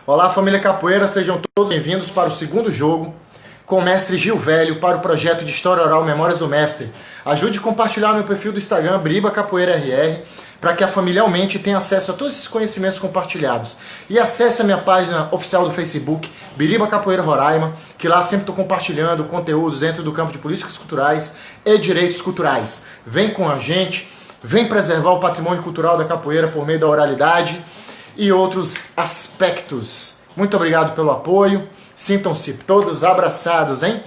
Olá, família Capoeira, sejam todos bem-vindos para o segundo jogo com o mestre Gil Velho para o projeto de História Oral Memórias do Mestre. Ajude a compartilhar meu perfil do Instagram, Biriba Capoeira RR, para que a família aumente e tenha acesso a todos esses conhecimentos compartilhados. E acesse a minha página oficial do Facebook, Biriba Capoeira Roraima, que lá sempre estou compartilhando conteúdos dentro do campo de políticas culturais e direitos culturais. Vem com a gente, vem preservar o patrimônio cultural da capoeira por meio da oralidade e outros aspectos. Muito obrigado pelo apoio. Sintam-se todos abraçados, hein?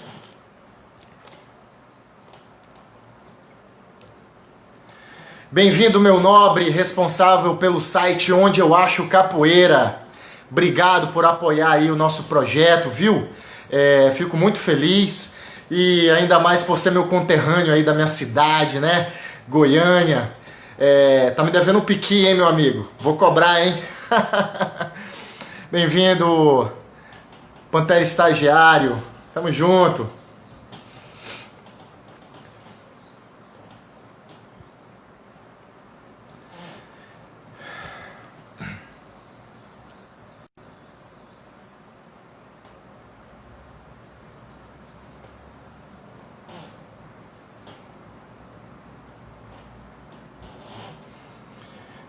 Bem-vindo, meu nobre responsável pelo site Onde Eu Acho Capoeira. Obrigado por apoiar aí o nosso projeto, viu? Fico muito feliz e ainda mais por ser meu conterrâneo aí da minha cidade, né? Goiânia. Tá me devendo um piqui, hein, meu amigo? Vou cobrar, hein? Bem-vindo, Pantera Estagiário. Tamo junto.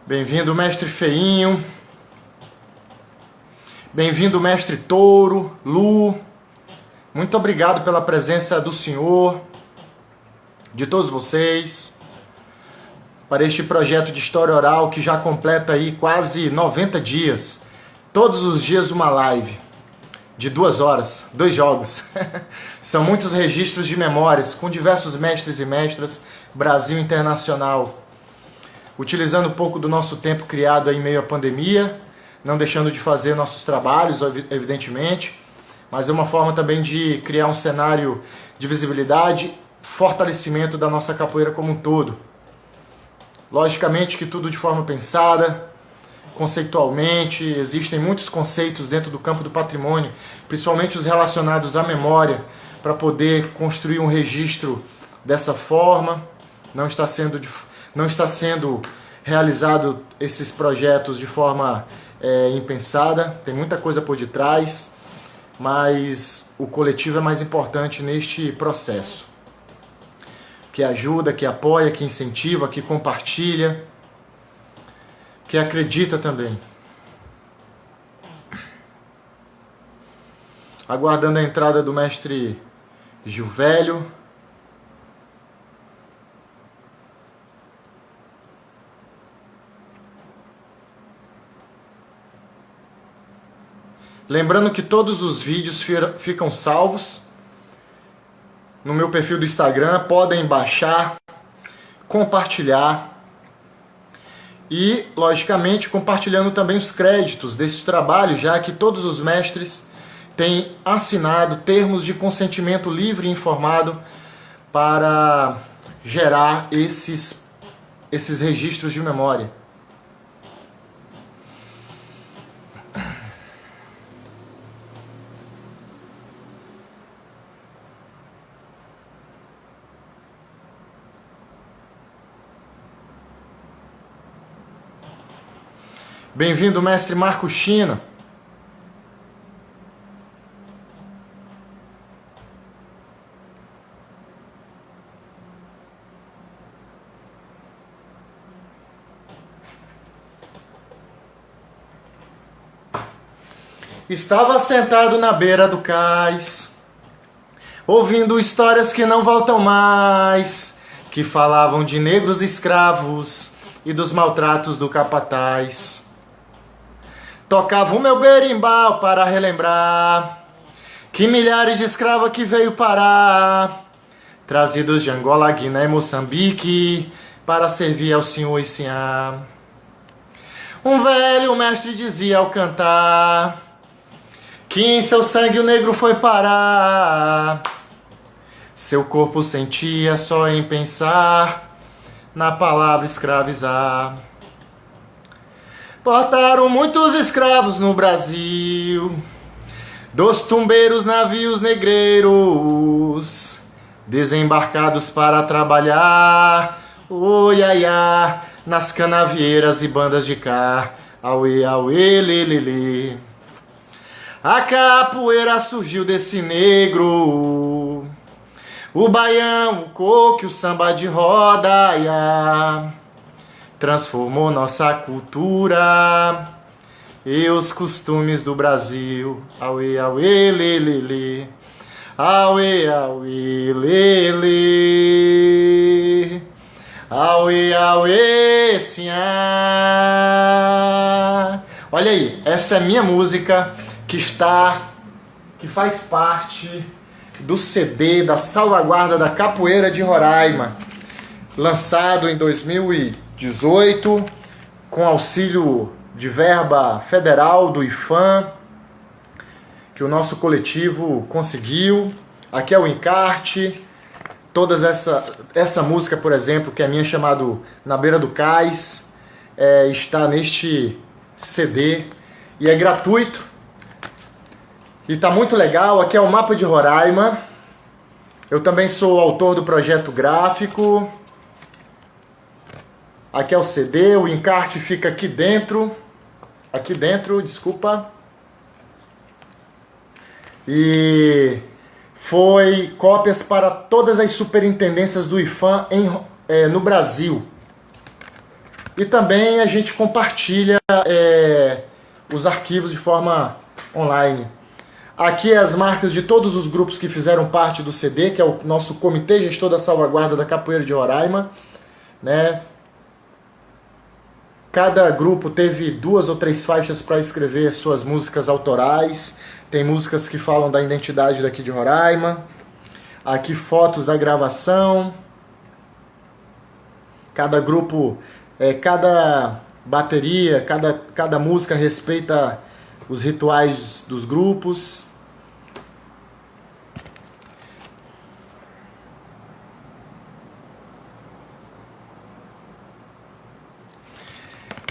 Bem-vindo, mestre Feinho. Bem-vindo, mestre Touro, Lu. Muito obrigado pela presença do senhor, de todos vocês, para este projeto de história oral que já completa aí quase 90 dias. Todos os dias uma live de 2 horas, 2 jogos. São muitos registros de memórias com diversos mestres e mestras, Brasil internacional. Utilizando um pouco do nosso tempo criado aí em meio à pandemia, não deixando de fazer nossos trabalhos, evidentemente, mas é uma forma também de criar um cenário de visibilidade, fortalecimento da nossa capoeira como um todo. Logicamente que tudo de forma pensada, conceitualmente, existem muitos conceitos dentro do campo do patrimônio, principalmente os relacionados à memória, para poder construir um registro dessa forma. Não está sendo realizado esses projetos de forma impensada, tem muita coisa por detrás, mas o coletivo é mais importante neste processo. Que ajuda, que apoia, que incentiva, que compartilha, que acredita também. Aguardando a entrada do mestre Gil Velho. Lembrando que todos os vídeos ficam salvos no meu perfil do Instagram, podem baixar, compartilhar e, logicamente, compartilhando também os créditos desse trabalho, já que todos os mestres têm assinado termos de consentimento livre e informado para gerar esses registros de memória. Bem-vindo, mestre Marco China. Estava sentado na beira do cais, ouvindo histórias que não voltam mais, que falavam de negros escravos e dos maltratos do capataz. Tocava o meu berimbau para relembrar que milhares de escravos que veio parar, trazidos de Angola, Guiné e Moçambique, para servir ao senhor e sinhá. Um velho mestre dizia ao cantar que em seu sangue o negro foi parar. Seu corpo sentia só em pensar na palavra escravizar. Portaram muitos escravos no Brasil, dos tumbeiros navios negreiros, desembarcados para trabalhar, oiaiá, nas canavieiras e bandas de cá, auê, auê, lê, lê, lê. A capoeira surgiu desse negro, o baião, o coque, o samba de roda, ia, transformou nossa cultura e os costumes do Brasil. Auê, auê, lê, lê, lê. Auê, auê, lê, lê. Auê, auê, sinhá. Olha aí, essa é minha música que faz parte do CD da Salvaguarda da Capoeira de Roraima, lançado em 2018 com auxílio de verba federal do IFAM, que o nosso coletivo conseguiu. Aqui é o encarte. Essa música, por exemplo, que é minha, chamado Na Beira do Cais, está neste CD e é gratuito e está muito legal. Aqui é o mapa de Roraima. Eu também sou autor do projeto gráfico. Aqui é o CD, o encarte fica aqui dentro, desculpa. E foi cópias para todas as superintendências do IFAM no Brasil. E também a gente compartilha os arquivos de forma online. Aqui as marcas de todos os grupos que fizeram parte do CD, que é o nosso Comitê Gestor da Salvaguarda da Capoeira de Roraima, né? Cada grupo teve 2 ou 3 faixas para escrever suas músicas autorais. Tem músicas que falam da identidade daqui de Roraima. Aqui fotos da gravação. Cada grupo, cada bateria, cada música respeita os rituais dos grupos.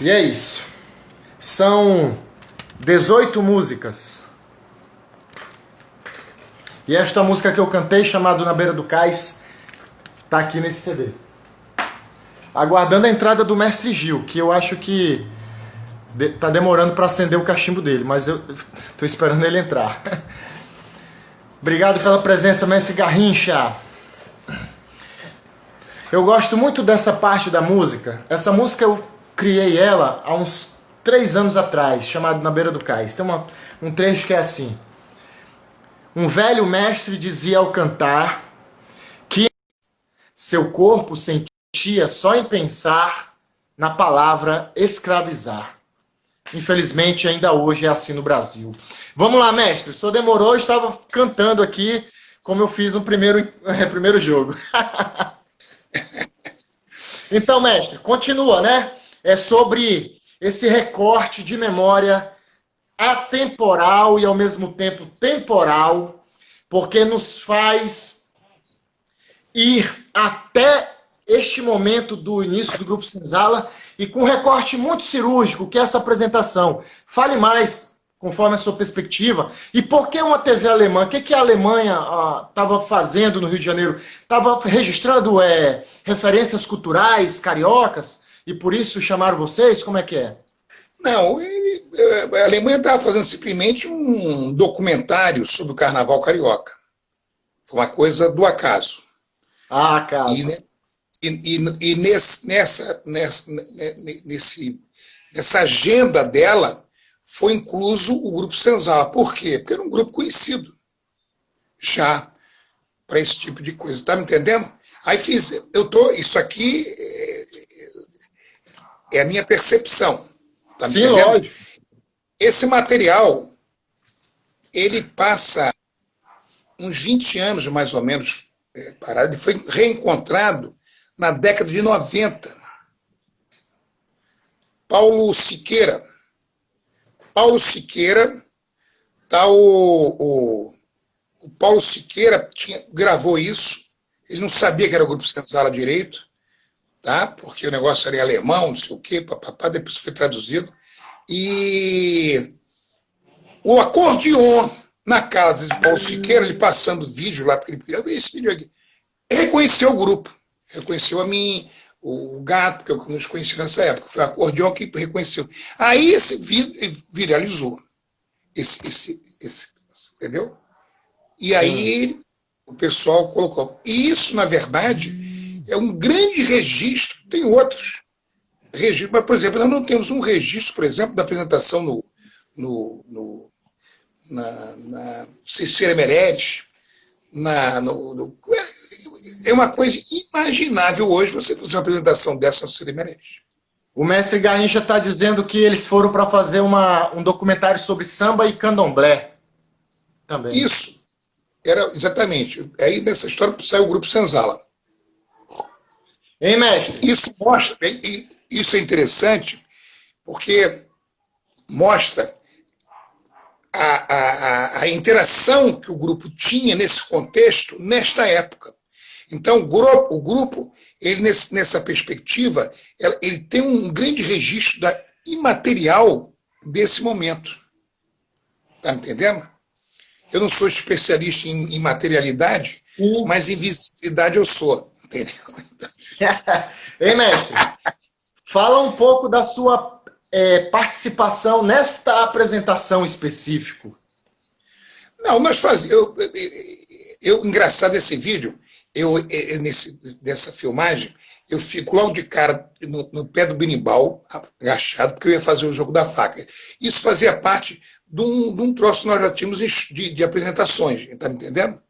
E é isso. São 18 músicas. E esta música que eu cantei, chamada Na Beira do Cais, tá aqui nesse CD. Aguardando a entrada do Mestre Gil, que eu acho que tá demorando para acender o cachimbo dele, mas eu tô esperando ele entrar. Obrigado pela presença, Mestre Garrincha. Eu gosto muito dessa parte da música. Essa música eu criei ela há uns 3 anos atrás, chamado Na Beira do Cais. Tem um trecho que é assim: um velho mestre dizia ao cantar que seu corpo sentia só em pensar na palavra escravizar. Infelizmente, ainda hoje é assim no Brasil. Vamos lá, mestre. O senhor demorou, eu estava cantando aqui como eu fiz no primeiro jogo. Então, mestre, continua, né? É sobre esse recorte de memória atemporal e ao mesmo tempo temporal, porque nos faz ir até este momento do início do Grupo Senzala e com um recorte muito cirúrgico, que é essa apresentação. Fale mais, conforme a sua perspectiva, e por que uma TV alemã? O que a Alemanha estava fazendo no Rio de Janeiro? Estava registrando referências culturais, cariocas? E por isso chamaram vocês? Como é que é? Não, a Alemanha estava fazendo simplesmente um documentário sobre o Carnaval Carioca. Foi uma coisa do acaso. Ah, acaso. E nessa agenda dela foi incluso o Grupo Senzala. Por quê? Porque era um grupo conhecido já para esse tipo de coisa. Está me entendendo? Aí isso aqui é a minha percepção. Tá me entendendo? Lógico. Esse material, ele passa uns 20 anos, mais ou menos, parado. Ele foi reencontrado na década de 90. Paulo Siqueira, tá o Paulo Siqueira gravou isso. Ele não sabia que era o Grupo Senzala direito, tá? Porque o negócio era em alemão, não sei o quê, papapá, depois foi traduzido. E o acordeon na casa de Paulo Siqueira, ele passando vídeo lá, porque ele eu vi esse vídeo aqui, reconheceu o grupo, reconheceu a mim, o Gato, que eu nos conheci nessa época, foi o acordeon que reconheceu. Aí esse vídeo viralizou. entendeu? E aí o pessoal colocou. E isso, na verdade, é um grande registro. Tem outros registros, mas, por exemplo, nós não temos um registro, por exemplo, da apresentação na Cecília Meirelles, é uma coisa imaginável hoje você fazer uma apresentação dessa na Cecília Meirelles. O mestre Garrincha está dizendo que eles foram para fazer um documentário sobre samba e candomblé também. Isso, era exatamente. Aí nessa história saiu o Grupo Senzala. Hein, mestre? Isso mostra, isso é interessante, porque mostra a interação que o grupo tinha nesse contexto, nesta época. Então, o grupo ele, nessa perspectiva, ele tem um grande registro da imaterial desse momento. Está entendendo? Eu não sou especialista em materialidade, mas em visibilidade eu sou. Entendeu? Ei, mestre, fala um pouco da sua participação nesta apresentação específica. Não, nós fazíamos. Engraçado esse vídeo, nessa filmagem, eu fico logo de cara no pé do berimbau, agachado, porque eu ia fazer o jogo da faca. Isso fazia parte de um troço que nós já tínhamos de apresentações, está me entendendo?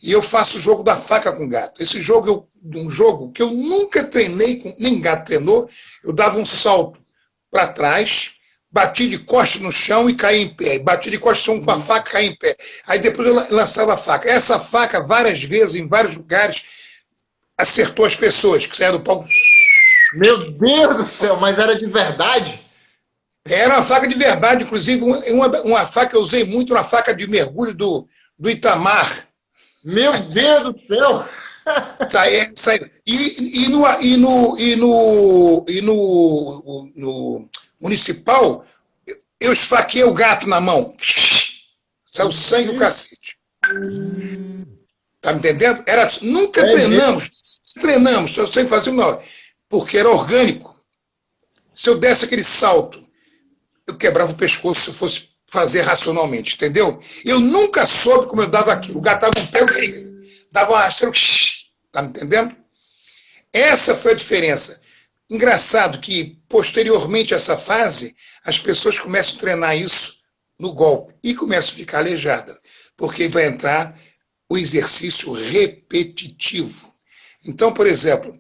E eu faço o jogo da faca com gato. Esse jogo um jogo que eu nunca treinei, nem gato treinou, eu dava um salto para trás, bati de costas no chão e caí em pé. Bati de costas no chão com a faca e caí em pé. Aí depois eu lançava a faca. Essa faca, várias vezes, em vários lugares, acertou as pessoas que saíam do palco. Meu Deus do céu, mas era de verdade? Era uma faca de verdade, inclusive uma faca que eu usei muito, uma faca de mergulho do Itamar. Meu Deus do céu! Saiu. E no municipal, eu esfaqueei o gato na mão. Saiu sangue do cacete. Tá me entendendo? Nunca treinamos, só sei fazer uma hora. Porque era orgânico. Se eu desse aquele salto, eu quebrava o pescoço se eu fosse fazer racionalmente, entendeu? Eu nunca soube como eu dava aquilo. O gato dava um pé, eu dava uma rasteira. Tá me entendendo? Essa foi a diferença. Engraçado que, posteriormente a essa fase, as pessoas começam a treinar isso no golpe e começam a ficar alejadas, porque vai entrar o exercício repetitivo. Então, por exemplo,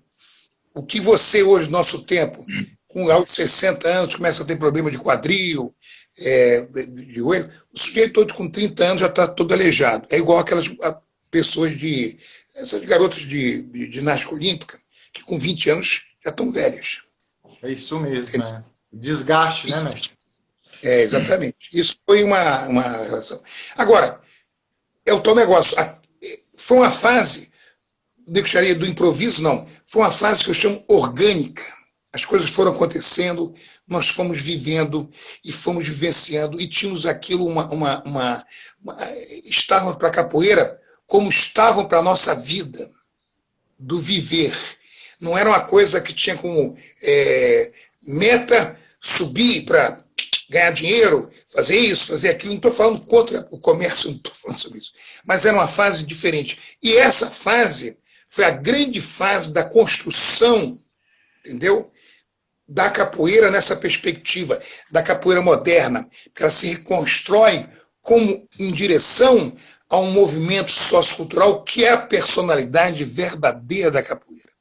o que você hoje, no nosso tempo, com aos 60 anos, começa a ter problema de quadril, de joelho, o sujeito todo com 30 anos já está todo aleijado. É igual aquelas pessoas essas garotas de ginástica olímpica, que com 20 anos já estão velhas. É isso mesmo, né? Desgaste, né, mestre? Exatamente. Isso foi uma relação. Agora, é o tal negócio. Foi uma fase, deixaria do improviso, não. Foi uma fase que eu chamo orgânica. As coisas foram acontecendo, nós fomos vivendo e fomos vivenciando, e tínhamos aquilo, estavam para a capoeira como estavam para a nossa vida, do viver. Não era uma coisa que tinha como meta subir para ganhar dinheiro, fazer isso, fazer aquilo. Não estou falando contra o comércio, não estou falando sobre isso. Mas era uma fase diferente. E essa fase foi a grande fase da construção, entendeu? Da capoeira nessa perspectiva, da capoeira moderna, porque ela se reconstrói como em direção a um movimento sociocultural que é a personalidade verdadeira da capoeira.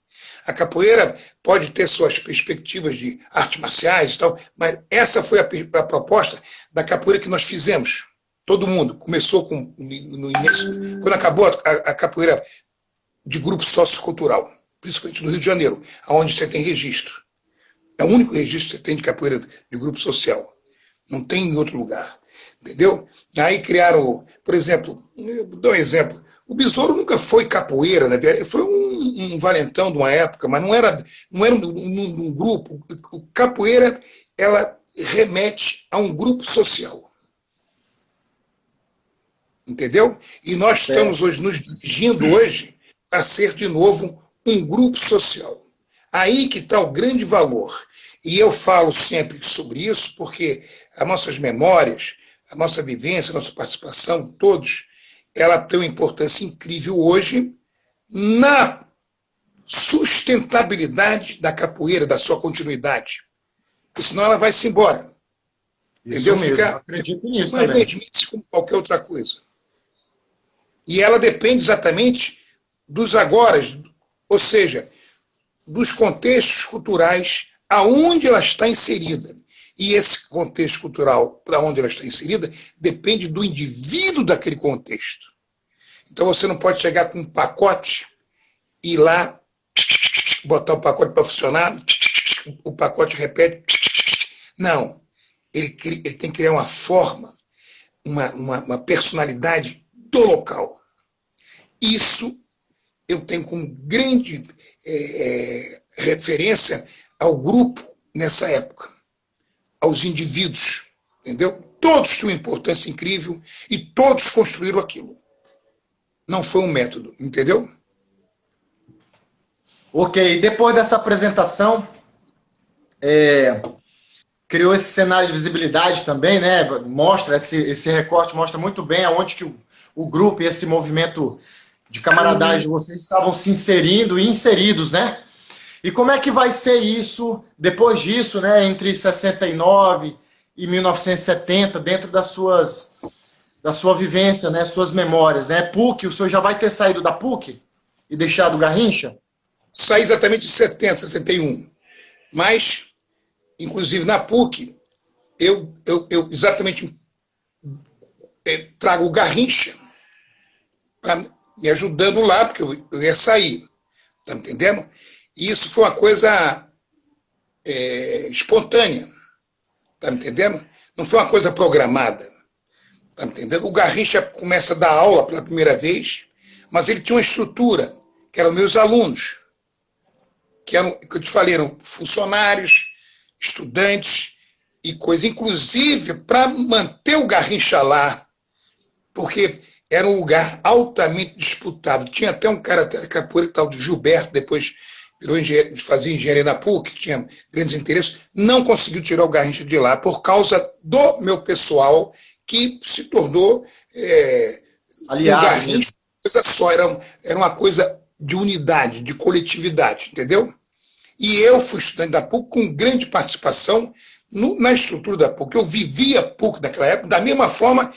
A capoeira pode ter suas perspectivas de artes marciais e tal, mas essa foi a proposta da capoeira que nós fizemos. Todo mundo começou no início, quando acabou a capoeira de grupo sociocultural, principalmente no Rio de Janeiro, onde você tem registro. É o único registro que você tem de capoeira de grupo social. Não tem em outro lugar. Entendeu? Aí criaram, por exemplo, eu dou um exemplo, o Besouro nunca foi capoeira, né? Foi um valentão de uma época, mas não era um grupo. O capoeira, ela remete a um grupo social. Entendeu? E nós estamos hoje nos dirigindo hoje para ser de novo um grupo social. Aí que está o grande valor. E eu falo sempre sobre isso porque as nossas memórias, a nossa vivência, a nossa participação, todos, ela tem uma importância incrível hoje na sustentabilidade da capoeira, da sua continuidade. Porque senão ela vai se embora. Isso Entendeu? mesmo, Fica acredito nisso mais também. como qualquer outra coisa. E ela depende exatamente dos agora, ou seja, dos contextos culturais aonde ela está inserida. E esse contexto cultural, para onde ela está inserida, depende do indivíduo daquele contexto. Então você não pode chegar com um pacote e ir lá, botar o pacote para funcionar, o pacote repete. Não. Ele tem que criar uma forma, uma personalidade do local. Isso eu tenho como grande referência ao grupo nessa época, aos indivíduos, entendeu? Todos tinham uma importância incrível e todos construíram aquilo. Não foi um método, entendeu? Ok, depois dessa apresentação, criou esse cenário de visibilidade também, né? Mostra, esse recorte mostra muito bem aonde que o grupo e esse movimento de camaradagem de vocês estavam se inserindo e inseridos, né? E como é que vai ser isso depois disso, né? Entre 69 e 1970, dentro da sua vivência, né? Suas memórias, né? PUC, o senhor já vai ter saído da PUC e deixado o Garrincha? Saí exatamente em 70, 61. Mas, inclusive na PUC, eu exatamente trago o Garrincha para me ajudando lá, porque eu ia sair. Tá me entendendo? E isso foi uma coisa espontânea. Tá me entendendo? Não foi uma coisa programada. Tá me entendendo? O Garrincha começa a dar aula pela primeira vez, mas ele tinha uma estrutura, que eram meus alunos, que eu te falei, eram funcionários, estudantes e coisa. Inclusive, para manter o Garrincha lá, porque era um lugar altamente disputado. Tinha até um cara da capoeira, tal de Gilberto, depois virou engenheiro, fazia engenharia na PUC, que tinha grandes interesses, não conseguiu tirar o Garrincha de lá por causa do meu pessoal, que se tornou Aliado, um Garrincha, coisa só, era uma coisa de unidade, de coletividade, entendeu? E eu fui estudante da PUC com grande participação na estrutura da PUC. Eu vivia a PUC naquela época, da mesma forma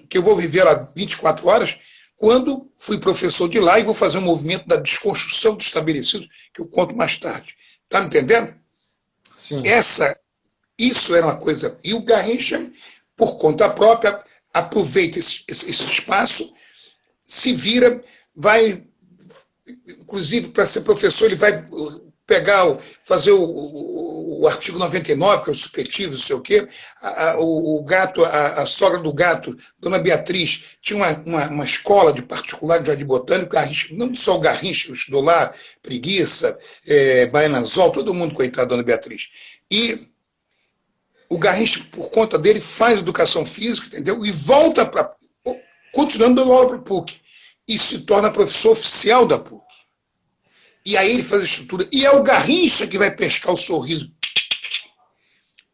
que eu vou viver lá 24 horas, quando fui professor de lá e vou fazer um movimento da desconstrução do estabelecido, que eu conto mais tarde. Tá me entendendo? Sim. Isso era uma coisa. E o Garrincha, por conta própria, aproveita esse espaço, se vira, vai, inclusive, para ser professor, ele vai fazer o artigo 99, que é o supletivo, não sei o quê. O gato, a sogra do gato, Dona Beatriz, tinha uma escola de particular de jardim botânico, Garrincha, não só o Garrincha, estudou lá, Preguiça, Baianazol, todo mundo, coitado, Dona Beatriz. E o Garrincha, por conta dele, faz educação física, entendeu? E volta para, continuando dando aula para o PUC, e se torna professor oficial da PUC. E aí ele faz a estrutura. E é o Garrincha que vai pescar o sorriso.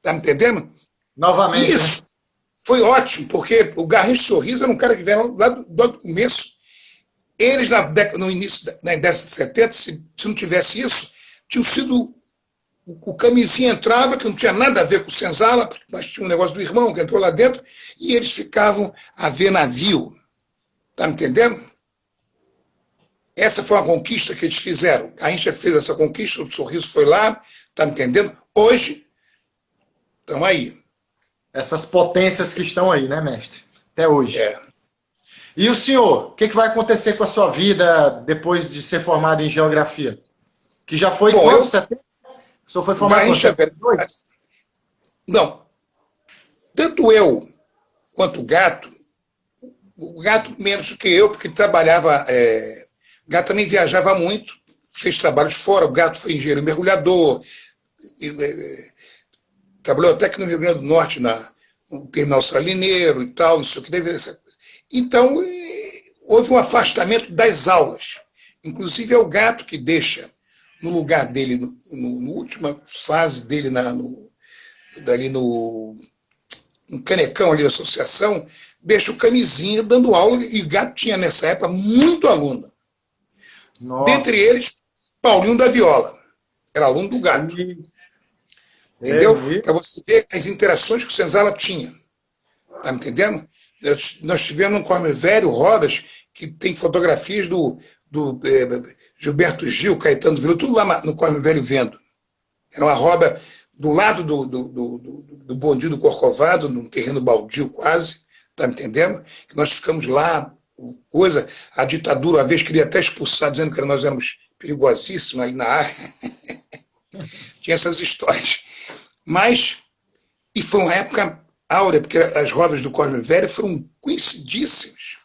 Tá me entendendo? Novamente. Isso foi ótimo, porque o Garrincha Sorriso era um cara que veio lá do começo. Eles, no início da década de 70, se não tivesse isso, tinham sido. O Camisinha entrava, que não tinha nada a ver com o Senzala, mas tinha um negócio do irmão que entrou lá dentro, e eles ficavam a ver navio. Tá me entendendo? Essa foi uma conquista que eles fizeram. A gente fez essa conquista, o Sorriso foi lá, tá me entendendo? Hoje, estão aí. Essas potências que estão aí, né, mestre? Até hoje. É. E o senhor, o que vai acontecer com a sua vida depois de ser formado em geografia? Que já foi quanto? 70? O senhor foi formado em 72? Não. Tanto eu quanto o Gato menos do que eu, porque trabalhava. O Gato também viajava muito, fez trabalhos fora. O Gato foi engenheiro mergulhador, trabalhou até aqui no Rio Grande do Norte, no terminal salineiro e tal, não sei o que deve ser. Então, houve um afastamento das aulas. Inclusive, é o Gato que deixa no lugar dele, na última fase dele, um canecão ali da associação, deixa o Camisinha dando aula, e o Gato tinha nessa época muito aluno. Nossa. Dentre eles, Paulinho da Viola, era aluno do Gato. Entendeu? Para você ver as interações que o Senzala tinha. Tá me entendendo? Nós tivemos no Corme Velho rodas que tem fotografias do Gilberto Gil, Caetano Veloso, tudo lá no Corme Velho vendo. Era uma roda do lado do bondinho do Corcovado, num terreno baldio quase, tá me entendendo? Que nós ficamos lá, a ditadura, uma vez queria até expulsar, dizendo que nós éramos perigosíssimos ali na área. Tinha essas histórias. Mas, e foi uma época áurea, porque as rodas do Cosme Velho foram conhecidíssimas.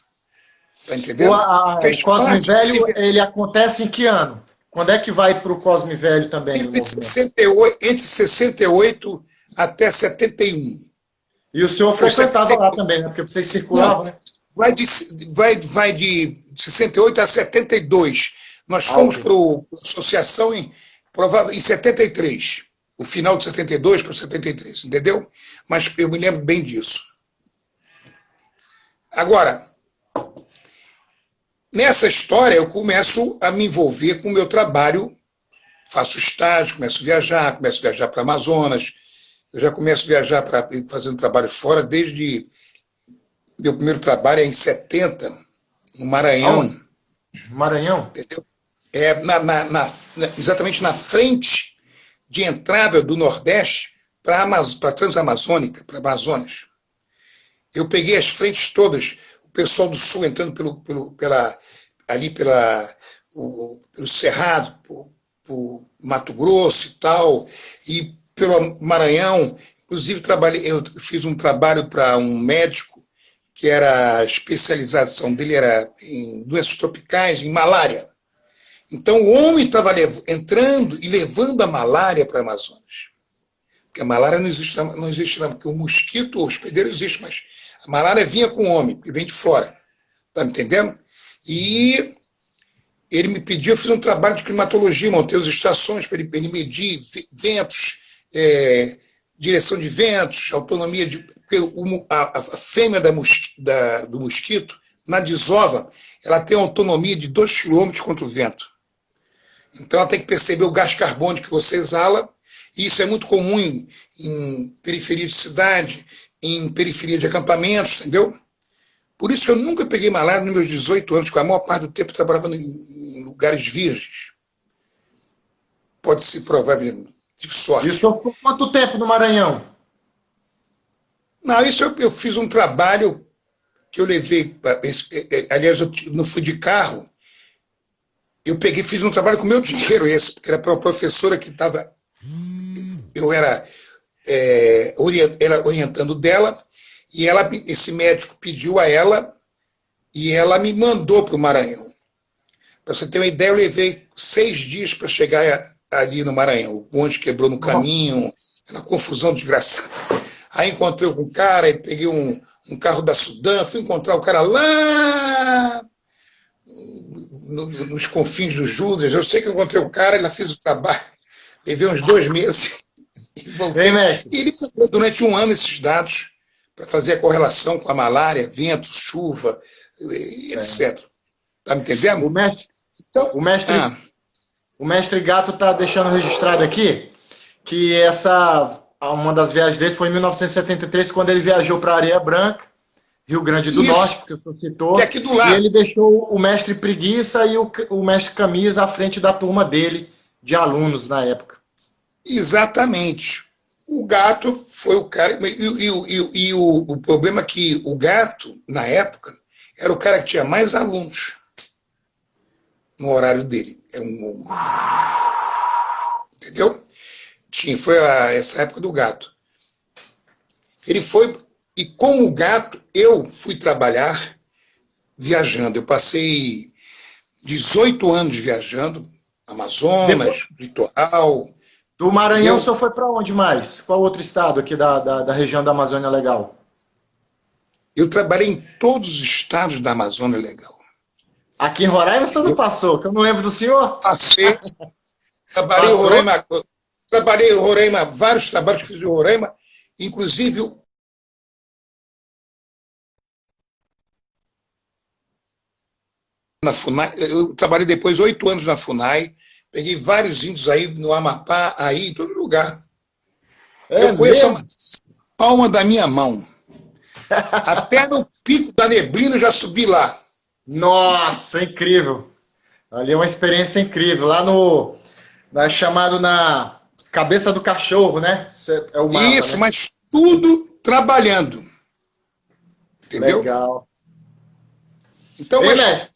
Tá entendendo? O Cosme Velho, ele acontece em que ano? Quando é que vai para o Cosme Velho também? Entre 68 até 71. E o senhor frequentava lá também, né? Porque vocês circulavam, né? Vai de 68 a 72. Nós fomos para a associação em 73. O final de 72 para 73, entendeu? Mas eu me lembro bem disso. Agora, nessa história, eu começo a me envolver com o meu trabalho, faço estágio, começo a viajar para Amazonas, eu já começo a viajar fazendo trabalho fora, desde meu primeiro trabalho é em 70, no Maranhão. Maranhão? Entendeu? Exatamente na frente de entrada do Nordeste para a Transamazônica, para Amazonas. Eu peguei as frentes todas, o pessoal do Sul entrando pelo Cerrado, por Mato Grosso e tal, e pelo Maranhão. Inclusive, eu fiz um trabalho para um médico que era a especialização dele era em doenças tropicais, em malária. Então, o homem estava entrando e levando a malária para a Amazonas. Porque a malária não existe lá, porque o mosquito, o hospedeiro existe, mas a malária vinha com o homem, e vem de fora. Está me entendendo? E ele me pediu, eu fiz um trabalho de climatologia, montei as estações para ele medir ventos, direção de ventos, autonomia a fêmea do mosquito, na desova, ela tem autonomia de 2 km contra o vento. Então ela tem que perceber o gás carbônico que você exala, e isso é muito comum em periferia de cidade, em periferia de acampamentos, entendeu? Por isso que eu nunca peguei malária nos meus 18 anos, porque a maior parte do tempo eu trabalhava em lugares virgens. Pode se provar, tive sorte. Isso ficou quanto tempo no Maranhão? Não, isso eu fiz um trabalho que eu levei, aliás, eu não fui de carro, eu fiz um trabalho com meu dinheiro esse, porque era para uma professora que estava, eu era orientando dela, e esse médico pediu a ela, e ela me mandou para o Maranhão. Para você ter uma ideia, eu levei 6 dias para chegar ali no Maranhão. O bonde quebrou no caminho, uma confusão desgraçada. Aí encontrei com um cara, e peguei um carro da Sudã, fui encontrar o cara lá nos confins do Judas. Eu sei que eu encontrei o cara, ele fez o trabalho, levei uns 2 meses e voltei. E ele pegou durante 1 ano esses dados para fazer a correlação com a malária, vento, chuva, etc. Está me entendendo? O mestre Gato está deixando registrado aqui que uma das viagens dele foi em 1973, quando ele viajou para Areia Branca, Rio Grande do Norte, que você citou, aqui do lado. E ele deixou o mestre Preguiça e o mestre Camisa à frente da turma dele, de alunos na época. Exatamente. O Gato foi o cara... E o problema é que o Gato, na época, era o cara que tinha mais alunos no horário dele. Entendeu? Foi essa época do Gato. Ele foi... E com o Gato, eu fui trabalhar viajando. Eu passei 18 anos viajando, Amazonas, litoral. Do Maranhão, o senhor foi para onde mais? Qual outro estado aqui da região da Amazônia Legal? Eu trabalhei em todos os estados da Amazônia Legal. Aqui em Roraima o senhor não passou, que eu não lembro do senhor. Passei. Trabalhei em Roraima, vários trabalhos que fiz em Roraima, inclusive na FUNAI, eu trabalhei depois 8 anos na FUNAI, peguei vários índios aí no Amapá, aí em todo lugar. É Eu conheço a mesmo? palma da minha mão. Até no Pico da Neblina eu já subi lá. Nossa, é incrível. Ali é uma experiência incrível. Lá no, chamado na cabeça do cachorro, né? É o mapa, Isso, né? mas tudo trabalhando. Entendeu? Legal. Então, Ei, mas. mestre,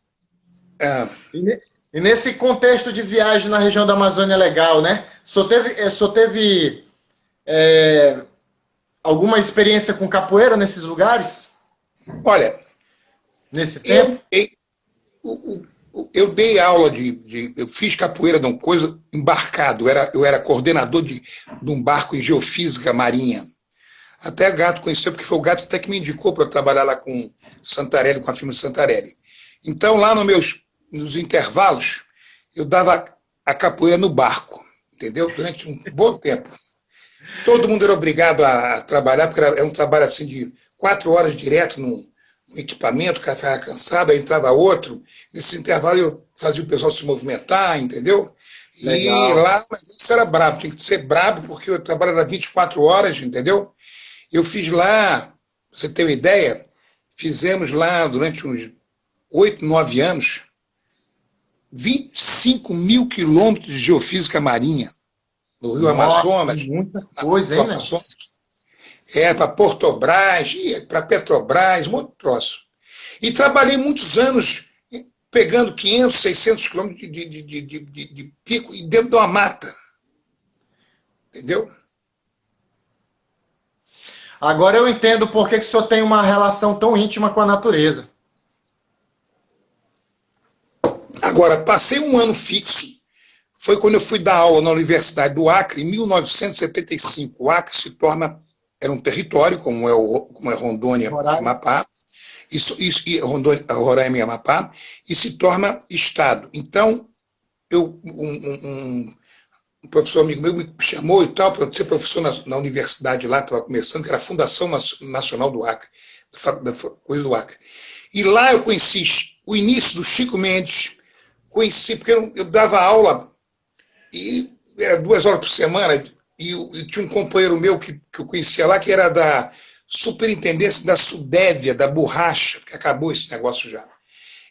e nesse contexto de viagem na região da Amazônia é legal, né? Só teve alguma experiência com capoeira nesses lugares? Olha, Nesse tempo? eu, eu dei aula eu fiz capoeira de uma coisa embarcado. Eu era coordenador de um barco em geofísica marinha. Até gato conheceu, porque foi o gato até que me indicou para trabalhar lá com Santarelli, com a firma Santarelli. Então, lá nos intervalos, eu dava a capoeira no barco, entendeu? Durante um bom tempo. Todo mundo era obrigado a trabalhar, porque era um trabalho assim de 4 horas direto no equipamento, o cara ficava cansado, aí entrava outro. Nesse intervalo eu fazia o pessoal se movimentar, entendeu? E Legal. lá, mas isso era brabo, tinha que ser brabo, porque o trabalho era 24 horas, entendeu? Eu fiz lá, pra você ter uma ideia, fizemos lá durante uns 8, 9 anos, 25 mil quilômetros de geofísica marinha, no Rio Nossa, Amazonas, muita na coisa, do hein, né? Amazonas, para Portobras, para Petrobras, um outro troço. E trabalhei muitos anos pegando 500, 600 quilômetros de pico e dentro de uma mata. Entendeu? Agora eu entendo por que o senhor tem uma relação tão íntima com a natureza. Agora, passei um ano fixo. Foi quando eu fui dar aula na Universidade do Acre, em 1975. O Acre era um território, como é Rondônia e Roraima. Amapá, Roraima e Amapá, e se torna Estado. Então, um professor amigo meu me chamou e tal, para ser professor na universidade lá, estava começando, que era a Fundação Nacional do Acre, da coisa do Acre. E lá eu conheci o início do Chico Mendes, conheci, porque eu dava aula, e era 2 horas por semana, e tinha um companheiro meu que eu conhecia lá, que era da superintendência da Sudévia, da borracha, porque acabou esse negócio já.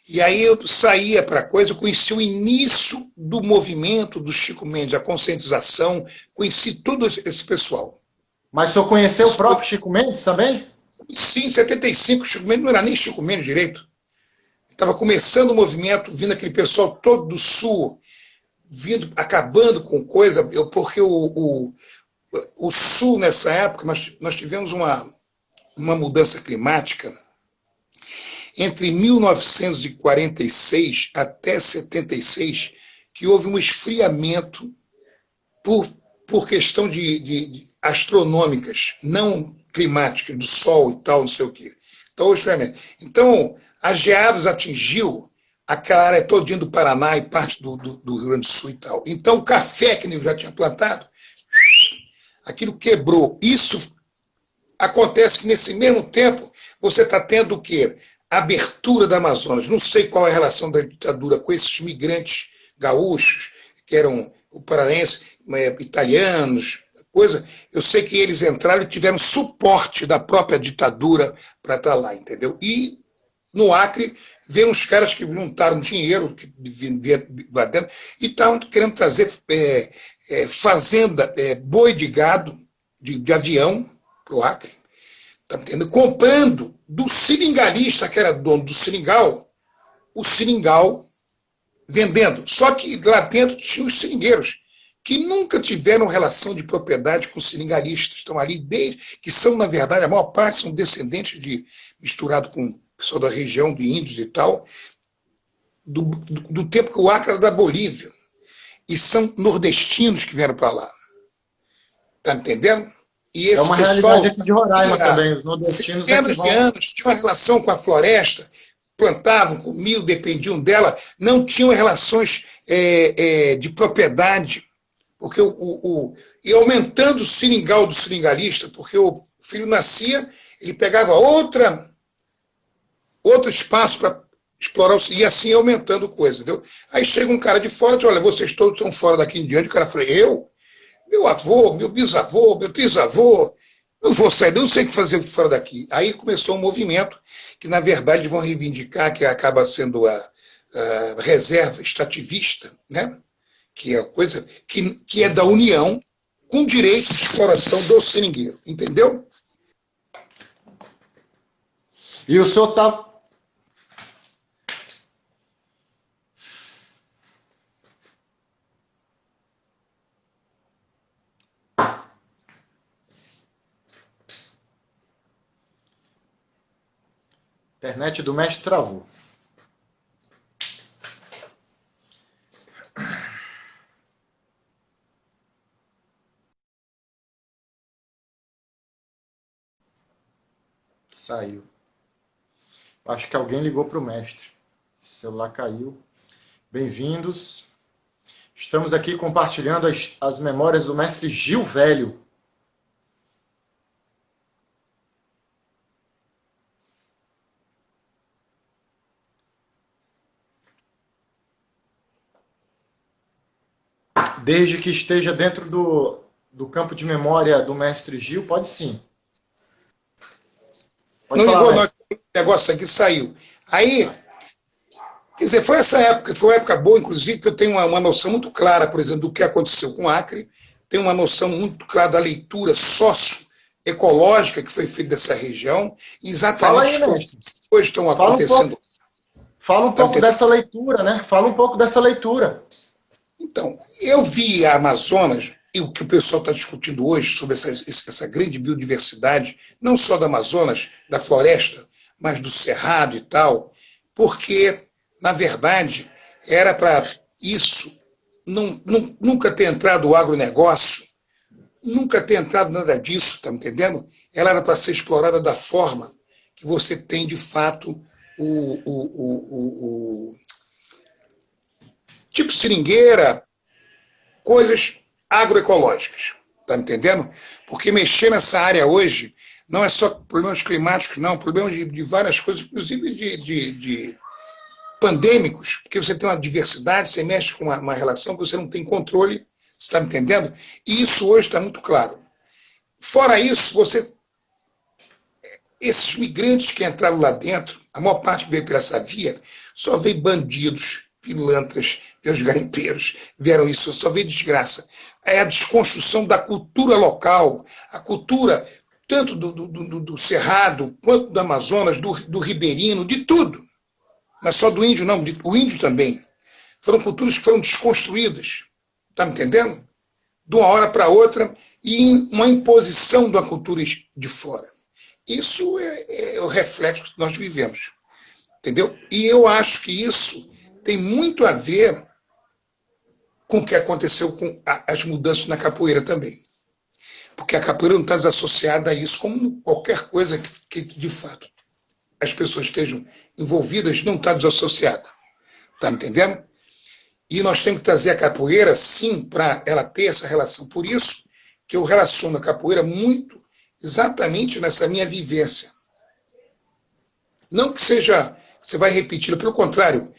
E aí eu saía para a coisa, eu conheci o início do movimento do Chico Mendes, a conscientização, conheci todo esse pessoal. Mas o senhor conheceu o próprio Chico Mendes também? Sim, em 75, o Chico Mendes não era nem Chico Mendes direito. Estava começando o movimento, vindo aquele pessoal todo do Sul, acabando com coisa, porque o Sul, nessa época, nós tivemos uma mudança climática. Entre 1946 até 76, que houve um esfriamento por questão de astronômicas, não climáticas, do Sol e tal, não sei o quê. Então, o esfriamento. Então, a geadas atingiu aquela área todinha do Paraná e parte do Rio Grande do Sul e tal. Então, o café que ele já tinha plantado, aquilo quebrou. Isso acontece que, nesse mesmo tempo, você está tendo o quê? Abertura da Amazonas. Não sei qual é a relação da ditadura com esses migrantes gaúchos, que eram o paraense, italianos, coisa. Eu sei que eles entraram e tiveram suporte da própria ditadura para estar lá, entendeu? E no Acre, veio uns caras que juntaram dinheiro que lá dentro e estavam querendo trazer fazenda, boi de gado, de avião para o Acre. Tá entendendo? Comprando do seringalista, que era dono do seringal, o seringal vendendo. Só que lá dentro tinha os seringueiros, que nunca tiveram relação de propriedade com os seringallistas. Estão ali, que são, na verdade, a maior parte são descendentes misturado com o pessoal da região, de índios e tal, do tempo que o Acre era da Bolívia. E são nordestinos que vieram para lá. Tá entendendo? E esse uma pessoal realidade aqui de Roraima também. Os nordestinos é que centenas de anos tinham uma relação com a floresta, plantavam, comiam, dependiam dela, não tinham relações de propriedade, porque e aumentando o seringal do seringalista, porque o filho nascia, ele pegava outro espaço para explorar e assim aumentando coisa, entendeu? Aí chega um cara de fora e diz, olha, vocês todos estão fora daqui em diante. O cara fala, eu? Meu avô, meu bisavô, meu trisavô, não vou sair, não sei o que fazer fora daqui. Aí começou um movimento que, na verdade, vão reivindicar, que acaba sendo a reserva extrativista, né? Que é a coisa que é da União, com direito de exploração do seringueiro, entendeu? E o senhor está... Internet do mestre travou. Saiu. Acho que alguém ligou para o mestre. O celular caiu. Bem-vindos. Estamos aqui compartilhando as memórias do mestre Gil Velho. Desde que esteja dentro do campo de memória do mestre Gil, pode sim. Pode não ligou, não. O negócio aqui saiu. Aí, quer dizer, foi uma época boa, inclusive, que eu tenho uma noção muito clara, por exemplo, do que aconteceu com o Acre, tenho uma noção muito clara da leitura socioecológica que foi feita dessa região, exatamente as coisas que hoje estão acontecendo. Fala um pouco dessa leitura, né? Fala um pouco dessa leitura. Então, eu vi a Amazonas, e o que o pessoal está discutindo hoje sobre essa grande biodiversidade, não só da Amazonas, da floresta, mas do cerrado e tal, porque, na verdade, era para isso nunca ter entrado o agronegócio, nunca ter entrado nada disso, está me entendendo? Ela era para ser explorada da forma que você tem, de fato, tipo seringueira, coisas agroecológicas, tá me entendendo? Porque mexer nessa área hoje não é só problemas climáticos, não, problemas de várias coisas, inclusive de pandêmicos, porque você tem uma diversidade, você mexe com uma relação que você não tem controle, você está me entendendo? E isso hoje está muito claro. Fora isso, esses migrantes que entraram lá dentro, a maior parte que veio por essa via, só veio bandidos, pilantras, os garimpeiros, vieram isso, só veio desgraça. É a desconstrução da cultura local, a cultura tanto do Cerrado, quanto do Amazonas, do Ribeirinho, de tudo. Não é só do índio, não, o índio também. Foram culturas que foram desconstruídas, está me entendendo? De uma hora para outra, e uma imposição de uma cultura de fora. Isso é o reflexo que nós vivemos, entendeu? E eu acho que isso tem muito a ver com o que aconteceu com as mudanças na capoeira também. Porque a capoeira não está desassociada a isso, como qualquer coisa que de fato as pessoas estejam envolvidas, não está desassociada. Está me entendendo? E nós temos que trazer a capoeira, sim, para ela ter essa relação. Por isso que eu relaciono a capoeira muito exatamente nessa minha vivência. Não que você vai repetir, pelo contrário,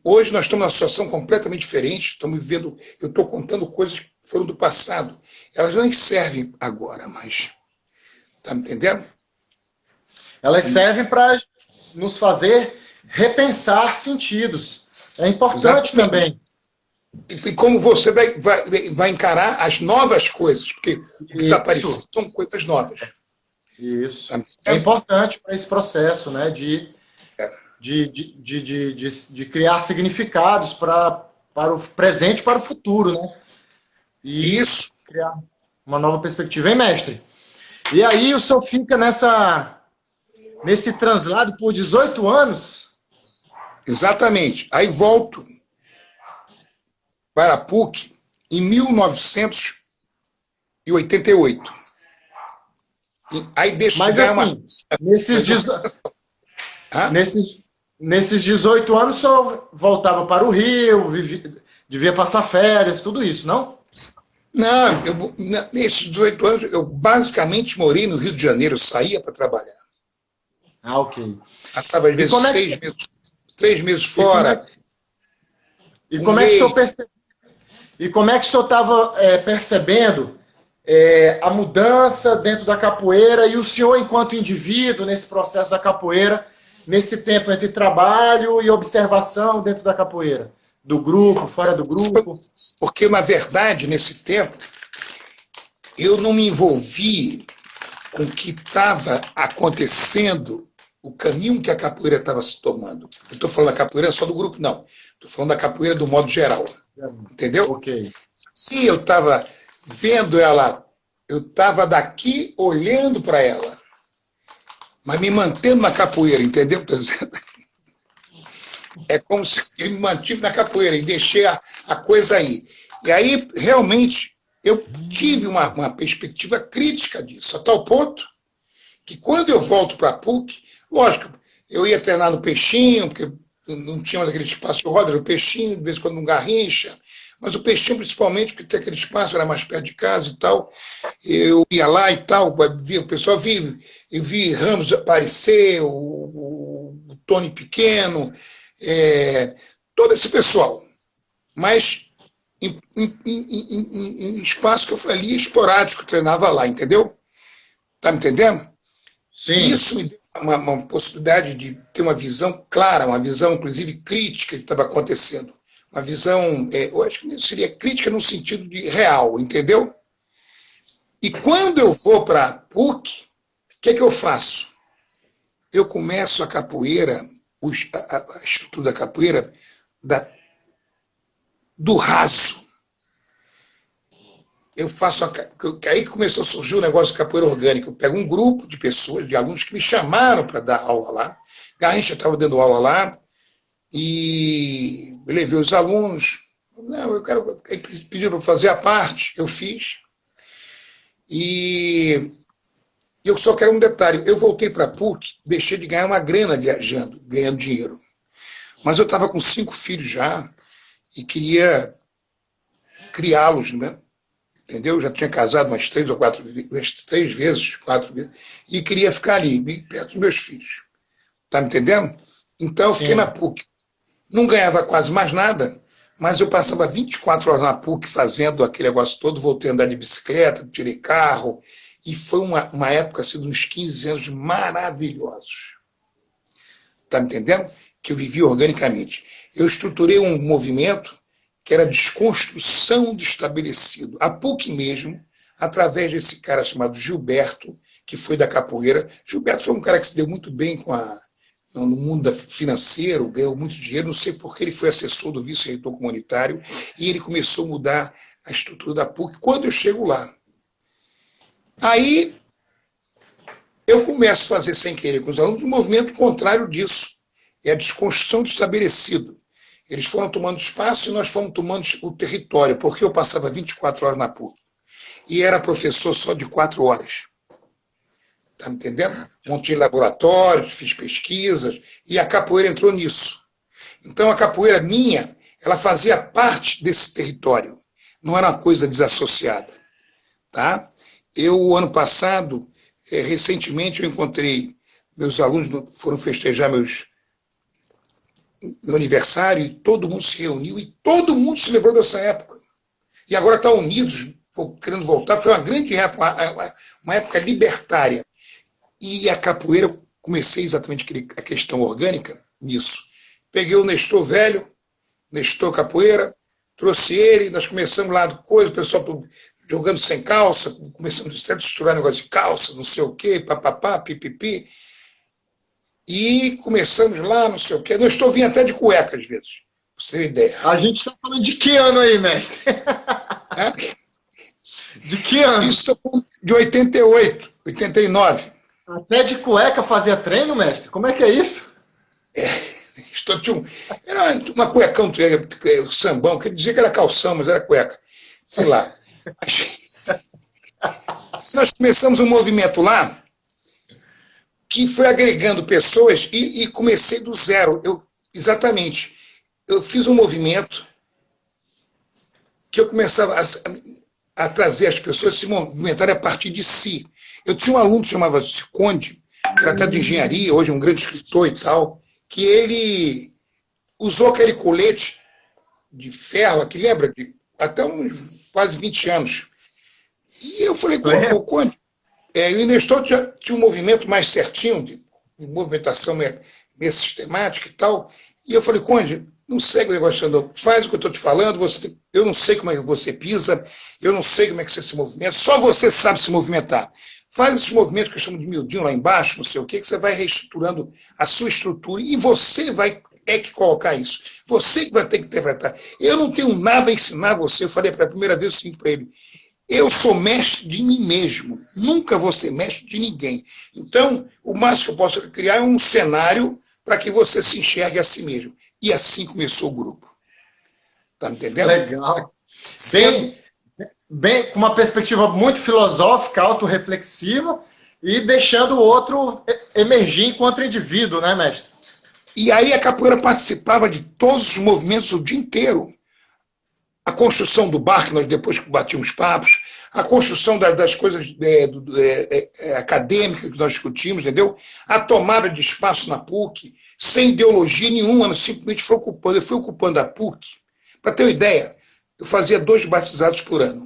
hoje nós estamos numa situação completamente diferente, estamos vivendo, eu estou contando coisas que foram do passado. Elas não servem agora mais. Está me entendendo? Elas servem para nos fazer repensar sentidos. É importante também. E como você vai encarar as novas coisas, porque o que está aparecendo são coisas novas. Isso. É importante para esse processo, né, de criar significados para o presente e para o futuro, né? E isso. Criar uma nova perspectiva. Hein, mestre? E aí o senhor fica nesse translado por 18 anos? Exatamente. Aí volto para a PUC em 1988. Aí deixo de ganhar uma... Nesses 18 anos, o senhor voltava para o Rio, devia passar férias, tudo isso, não? Não, nesses 18 anos, eu basicamente morei no Rio de Janeiro, eu saía para trabalhar. Ah, ok. Passava às vezes 6 meses 3 meses fora, E um como é que o mês. senhor E como é que o senhor estava percebendo a mudança dentro da capoeira e o senhor, enquanto indivíduo, nesse processo da capoeira, nesse tempo entre trabalho e observação dentro da capoeira? Do grupo, fora do grupo? Porque, na verdade, nesse tempo, eu não me envolvi com o que estava acontecendo, o caminho que a capoeira estava se tomando. Eu estou falando da capoeira só do grupo, não. Estou falando da capoeira do modo geral. Entendeu? Ok. Se eu estava vendo ela, eu estava daqui olhando para ela, mas me mantendo na capoeira, entendeu? É como se eu me mantive na capoeira e deixei a coisa aí. E aí, realmente, eu tive uma perspectiva crítica disso, a tal ponto que quando eu volto para a PUC, lógico, eu ia treinar no Peixinho, porque não tinha mais aquele espaço de roda, era o Peixinho, de vez em quando no Garrincha, mas o Peixinho principalmente, porque tem aquele espaço, era mais perto de casa e tal, eu ia lá e tal, o pessoal eu vi Ramos aparecer, o Tony Pequeno, todo esse pessoal, mas em espaço que eu falei esporádico, treinava lá, entendeu? Tá me entendendo? Sim. Isso me deu uma possibilidade de ter uma visão clara, uma visão, inclusive, crítica do que estava acontecendo. Uma visão, eu acho que isso seria crítica no sentido de real, entendeu? E quando eu vou para a PUC, o que é que eu faço? Eu começo a capoeira, a estrutura da capoeira, do raso. Eu faço. Aí que começou a surgir o negócio de capoeira orgânica. Eu pego um grupo de pessoas, de alunos que me chamaram para dar aula lá. Garrincha estava dando aula lá, e eu levei os alunos. Não, eu quero. Pediram para fazer a parte, eu fiz. E eu só quero um detalhe: eu voltei para a PUC, deixei de ganhar uma grana viajando, ganhando dinheiro. Mas eu estava com 5 filhos já e queria criá-los, né? Entendeu? Já tinha casado umas 3 ou 4 vezes, 4 vezes, e queria ficar ali, perto dos meus filhos. Tá me entendendo? Então eu fiquei na PUC. Não ganhava quase mais nada, mas eu passava 24 horas na PUC fazendo aquele negócio todo, voltei a andar de bicicleta, tirei carro, e foi uma época assim, de uns 15 anos maravilhosos. Tá me entendendo? Que eu vivi organicamente. Eu estruturei um movimento que era a desconstrução do estabelecido. A PUC mesmo, através desse cara chamado Gilberto, que foi da capoeira. Gilberto foi um cara que se deu muito bem no mundo financeiro, ganhou muito dinheiro, não sei porque ele foi assessor do vice-reitor comunitário, e ele começou a mudar a estrutura da PUC quando eu chego lá. Aí eu começo a fazer sem querer com os alunos um movimento contrário disso. É a desconstrução do estabelecido. Eles foram tomando espaço e nós fomos tomando o território, porque eu passava 24 horas na PUC. E era professor só de 4 horas. Está me entendendo? Montei laboratórios, fiz pesquisas, e a capoeira entrou nisso. Então, a capoeira minha, ela fazia parte desse território. Não era uma coisa desassociada. Tá? Eu, ano passado, recentemente, eu encontrei meus alunos, foram festejar meu aniversário, e todo mundo se reuniu, e todo mundo se lembrou dessa época. E agora está unidos, querendo voltar. Foi uma grande época, uma época libertária. E a capoeira, eu comecei exatamente a questão orgânica nisso. Peguei o Nestor velho, Nestor capoeira, trouxe ele, nós começamos lá do coisa, o pessoal jogando sem calça, começamos a estruturar negócio de calça, não sei o quê, papapá, pipipi. E começamos lá, não sei o quê. Eu estou vindo até de cueca, às vezes, pra você ter ideia. A gente está falando de que ano aí, mestre? De que ano? Isso de 88, 89. Até de cueca fazia treino, mestre? Como é que é isso? Era uma cuecão, sambão, quer dizer que era calção, mas era cueca. Sei lá. Nós começamos um movimento lá, que foi agregando pessoas e comecei do zero. Exatamente. Eu fiz um movimento que eu começava a trazer as pessoas a se movimentarem a partir de si. Eu tinha um aluno que chamava-se Conde, que era até de engenharia, hoje é um grande escritor e tal, que ele usou aquele colete de ferro, que lembra? Até uns quase 20 anos. E eu falei, Conde, o Nestor tinha um movimento mais certinho, de movimentação meio sistemática e tal. E eu falei, Conde, não segue o negócio, não. Faz o que eu estou te falando, eu não sei como é que você pisa, eu não sei como é que você se movimenta, só você sabe se movimentar. Faz esses movimentos que eu chamo de miudinho lá embaixo, não sei o quê, que você vai reestruturando a sua estrutura e você vai que colocar isso. Você que vai ter que interpretar. Eu não tenho nada a ensinar você. Eu falei pela primeira vez o seguinte para ele: eu sou mestre de mim mesmo. Nunca vou ser mestre de ninguém. Então, o máximo que eu posso criar é um cenário para que você se enxergue a si mesmo. E assim começou o grupo. Tá me entendendo? Legal. Bem, com uma perspectiva muito filosófica, autorreflexiva, e deixando o outro emergir enquanto indivíduo, né, mestre? E aí a capoeira participava de todos os movimentos o dia inteiro. A construção do bar, que nós depois batíamos papos, a construção das coisas acadêmicas que nós discutimos, entendeu? A tomada de espaço na PUC, sem ideologia nenhuma, simplesmente foi ocupando. Eu fui ocupando a PUC. Para ter uma ideia, eu fazia 2 batizados por ano.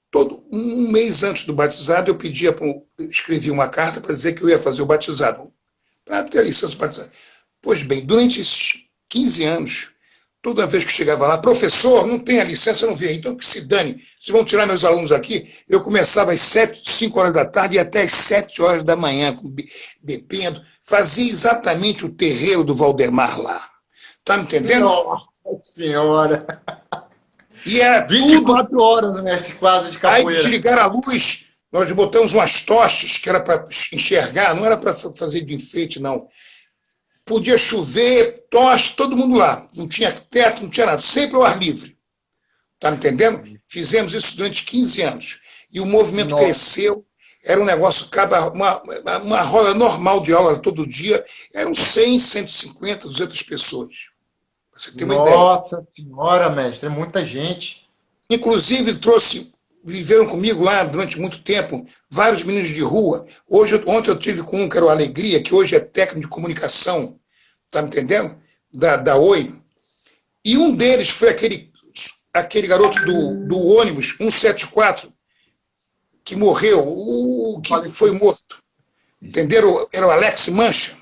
Todo um mês antes do batizado, eu escrevi uma carta para dizer que eu ia fazer o batizado, para ter a licença do batizado. Pois bem, durante esses 15 anos, toda vez que chegava lá, professor, não tem a licença, eu não vi, então que se dane, vocês vão tirar meus alunos aqui. Eu começava às 5 horas da tarde e até às 7 horas da manhã, bebendo, fazia exatamente o terreiro do Valdemar lá. Tá me entendendo? Nossa Senhora! E era 24 horas, mestre, quase de capoeira. Aí, ligar a luz, nós botamos umas tochas, que era para enxergar, não era para fazer de enfeite, não. Podia chover, tocha, todo mundo lá. Não tinha teto, não tinha nada. Sempre ao ar livre. Tá me entendendo? Fizemos isso durante 15 anos. E o movimento cresceu. Era um negócio, uma roda normal de aula todo dia. Eram 100, 150, 200 pessoas. Pra você ter uma ideia. Nossa Senhora, mestre, é muita gente. Inclusive, viveram comigo lá durante muito tempo vários meninos de rua. Ontem eu tive com um que era o Alegria, que hoje é técnico de comunicação, tá me entendendo? Da Oi. E um deles foi aquele garoto do ônibus 174, que morreu, que foi morto. Entenderam? Era o Alex Mancha.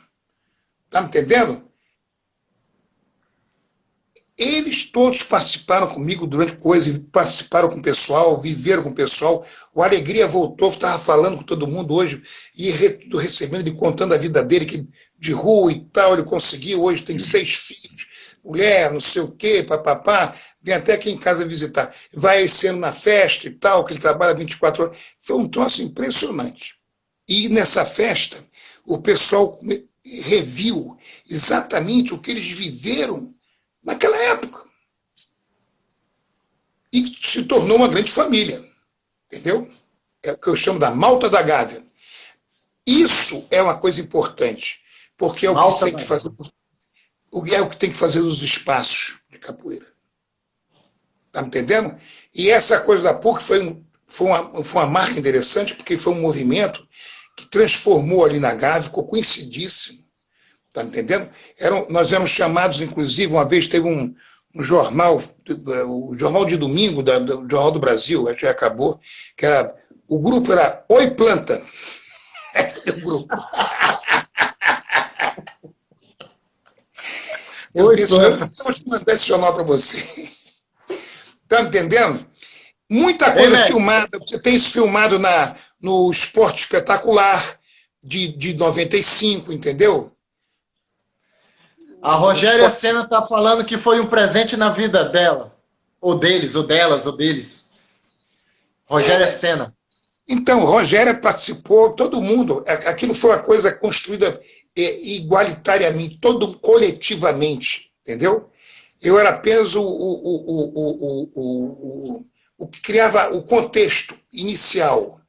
Tá me entendendo? Eles todos participaram comigo durante coisas, participaram com o pessoal, viveram com o pessoal. O Alegria voltou, estava falando com todo mundo hoje, e recebendo, ele contando a vida dele, que de rua e tal, ele conseguiu, hoje tem 6 filhos, mulher, não sei o quê, papapá, vem até aqui em casa visitar. Vai esse ano na festa e tal, que ele trabalha 24 horas. Foi um troço impressionante. E nessa festa, o pessoal reviu exatamente o que eles viveram naquela época. E se tornou uma grande família. Entendeu? É o que eu chamo da Malta da Gávea. Isso é uma coisa importante, porque é o que tem que fazer, é o que tem que fazer os espaços de capoeira. Está me entendendo? E essa coisa da PUC foi uma marca interessante, porque foi um movimento que transformou ali na Gávea, ficou conhecidíssimo. Está me entendendo? Nós éramos chamados, inclusive, uma vez teve um jornal, o jornal de domingo, do Jornal do Brasil, acho que já acabou, que o grupo era Oi Planta. O grupo. Eu vou te mandar esse jornal para você. Está me entendendo? Muita coisa filmada. Você tem isso filmado no Esporte Espetacular de 95, entendeu? A Rogéria Senna está falando que foi um presente na vida dela. Ou deles, ou delas, ou deles. Rogéria Senna. Então, Rogéria participou, todo mundo. Aquilo foi uma coisa construída igualitariamente, coletivamente, entendeu? Eu era apenas o que criava o contexto inicial.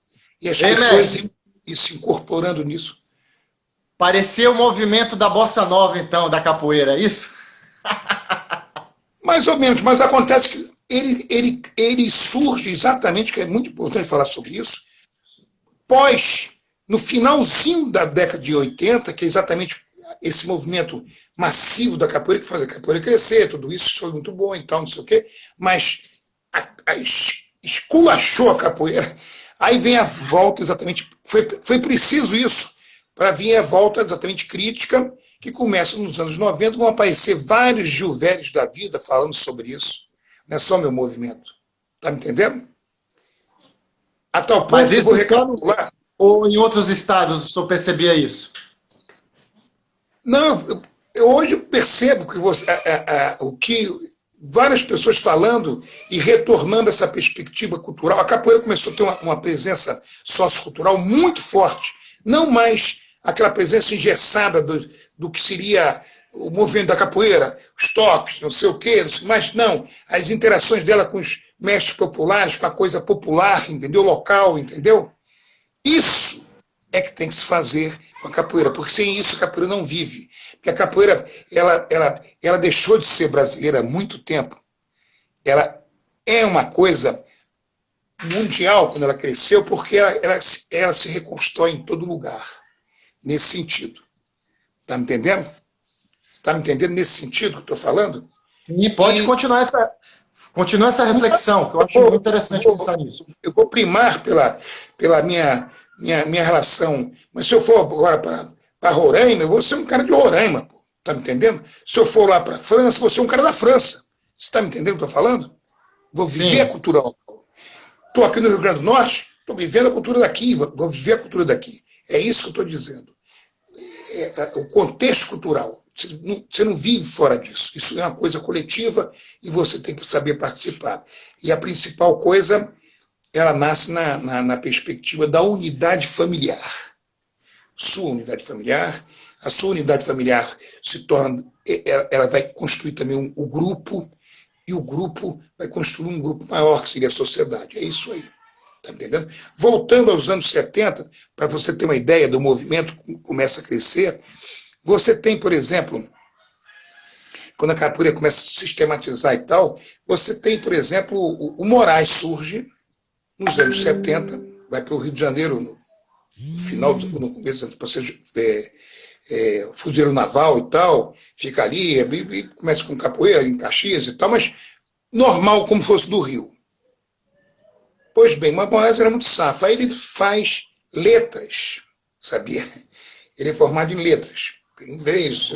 E as pessoas se incorporando nisso. Parecia o movimento da bossa nova, então, da capoeira, é isso? Mais ou menos, mas acontece que ele surge exatamente, que é muito importante falar sobre isso, no finalzinho da década de 80, que é exatamente esse movimento massivo da capoeira, que faz a capoeira crescer, tudo isso foi muito bom e tal, não sei o quê, mas esculachou a capoeira. Aí vem a volta exatamente, foi preciso isso para vir a volta exatamente crítica, que começa nos anos 90, vão aparecer vários Gilvéres da vida falando sobre isso, não é só meu movimento. Tá me entendendo? A tal ponto Mas que eu vou isso só recapitular. ou em outros estados o senhor percebia isso? Não, eu hoje percebo que o que várias pessoas falando e retornando essa perspectiva cultural. A capoeira começou a ter uma presença sociocultural muito forte, não mais aquela presença engessada do que seria o movimento da capoeira, os toques, não sei o quê, mas não, as interações dela com os mestres populares, com a coisa popular, entendeu? Local, entendeu? Isso é que tem que se fazer com a capoeira, porque sem isso a capoeira não vive. Porque a capoeira, ela deixou de ser brasileira há muito tempo. Ela é uma coisa mundial quando ela cresceu, porque ela se reconstrói em todo lugar, nesse sentido. Está me entendendo? Está me entendendo nesse sentido que eu estou falando? Sim, pode continuar essa reflexão, que eu acho muito interessante pensar nisso. Eu vou primar pela minha relação. Mas se eu for agora para Roraima, eu vou ser um cara de Roraima, pô. Tá me entendendo? Se eu for lá para a França, eu vou ser um cara da França. Você está me entendendo o que eu estou falando? Vou viver Sim. a cultura local. Estou aqui no Rio Grande do Norte, estou vivendo a cultura daqui, vou viver a cultura daqui. É isso que eu estou dizendo. O contexto cultural. Você não vive fora disso. Isso é uma coisa coletiva e você tem que saber participar. E a principal coisa, ela nasce na perspectiva da unidade familiar. Sua unidade familiar, a sua unidade familiar se torna, ela vai construir também o grupo, e o grupo vai construir um grupo maior, que seria a sociedade. É isso aí. Está entendendo? Voltando aos anos 70, para você ter uma ideia do movimento que começa a crescer, você tem, por exemplo, quando a capoeira começa a se sistematizar e tal, você tem, por exemplo, o Moraes surge nos anos 70, vai para o Rio de Janeiro no final, no começo do processo fuzileiro naval e tal, fica ali, e começa com capoeira em Caxias e tal, mas normal como fosse do Rio. Pois bem, mas Moraes era muito safo. Aí ele faz letras, sabia? Ele é formado em letras, em inglês.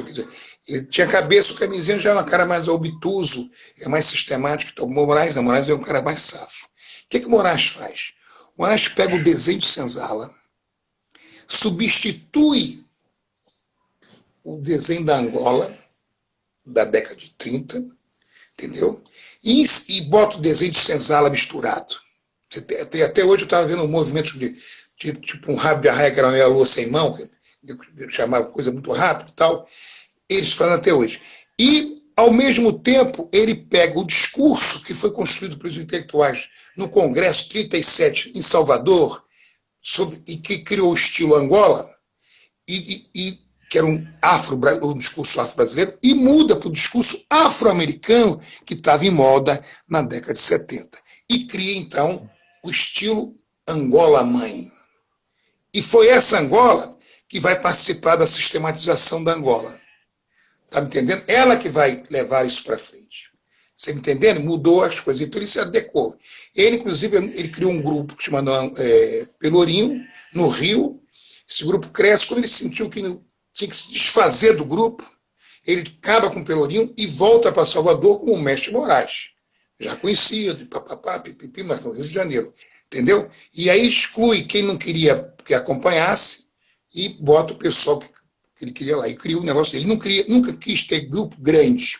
Ele tinha cabeça, o Camisinha já é um cara mais obtuso, é mais sistemático. Então, Moraes não, Moraes é um cara mais safo. O que o Moraes faz? O Moraes pega o desenho de senzala, substitui o desenho da Angola, da década de 30, entendeu? E bota o desenho de senzala misturado. Até hoje eu estava vendo um movimento de tipo um rabo de arraia, que era uma meia-lua sem mão, que chamava coisa muito rápida e tal. Eles falam até hoje. E, ao mesmo tempo, ele pega o discurso que foi construído pelos intelectuais no Congresso 37 em Salvador, e que criou o estilo Angola, que era um discurso afro-brasileiro, e muda para o discurso afro-americano, que estava em moda na década de 70. E cria, então, o estilo Angola-mãe. E foi essa Angola que vai participar da sistematização da Angola. Está me entendendo? Ela que vai levar isso para frente. Você me entendendo? Mudou as coisas. Então ele se adequou. Ele, inclusive, ele criou um grupo chamado Pelourinho, no Rio. Esse grupo cresce. Quando ele sentiu que tinha que se desfazer do grupo, ele acaba com o Pelourinho e volta para Salvador como o Mestre Moraes. Já conhecido, pipipi, mas no Rio de Janeiro. Entendeu? E aí exclui quem não queria que acompanhasse e bota o pessoal que ele queria lá. E cria um negócio. Ele nunca quis ter grupo grande,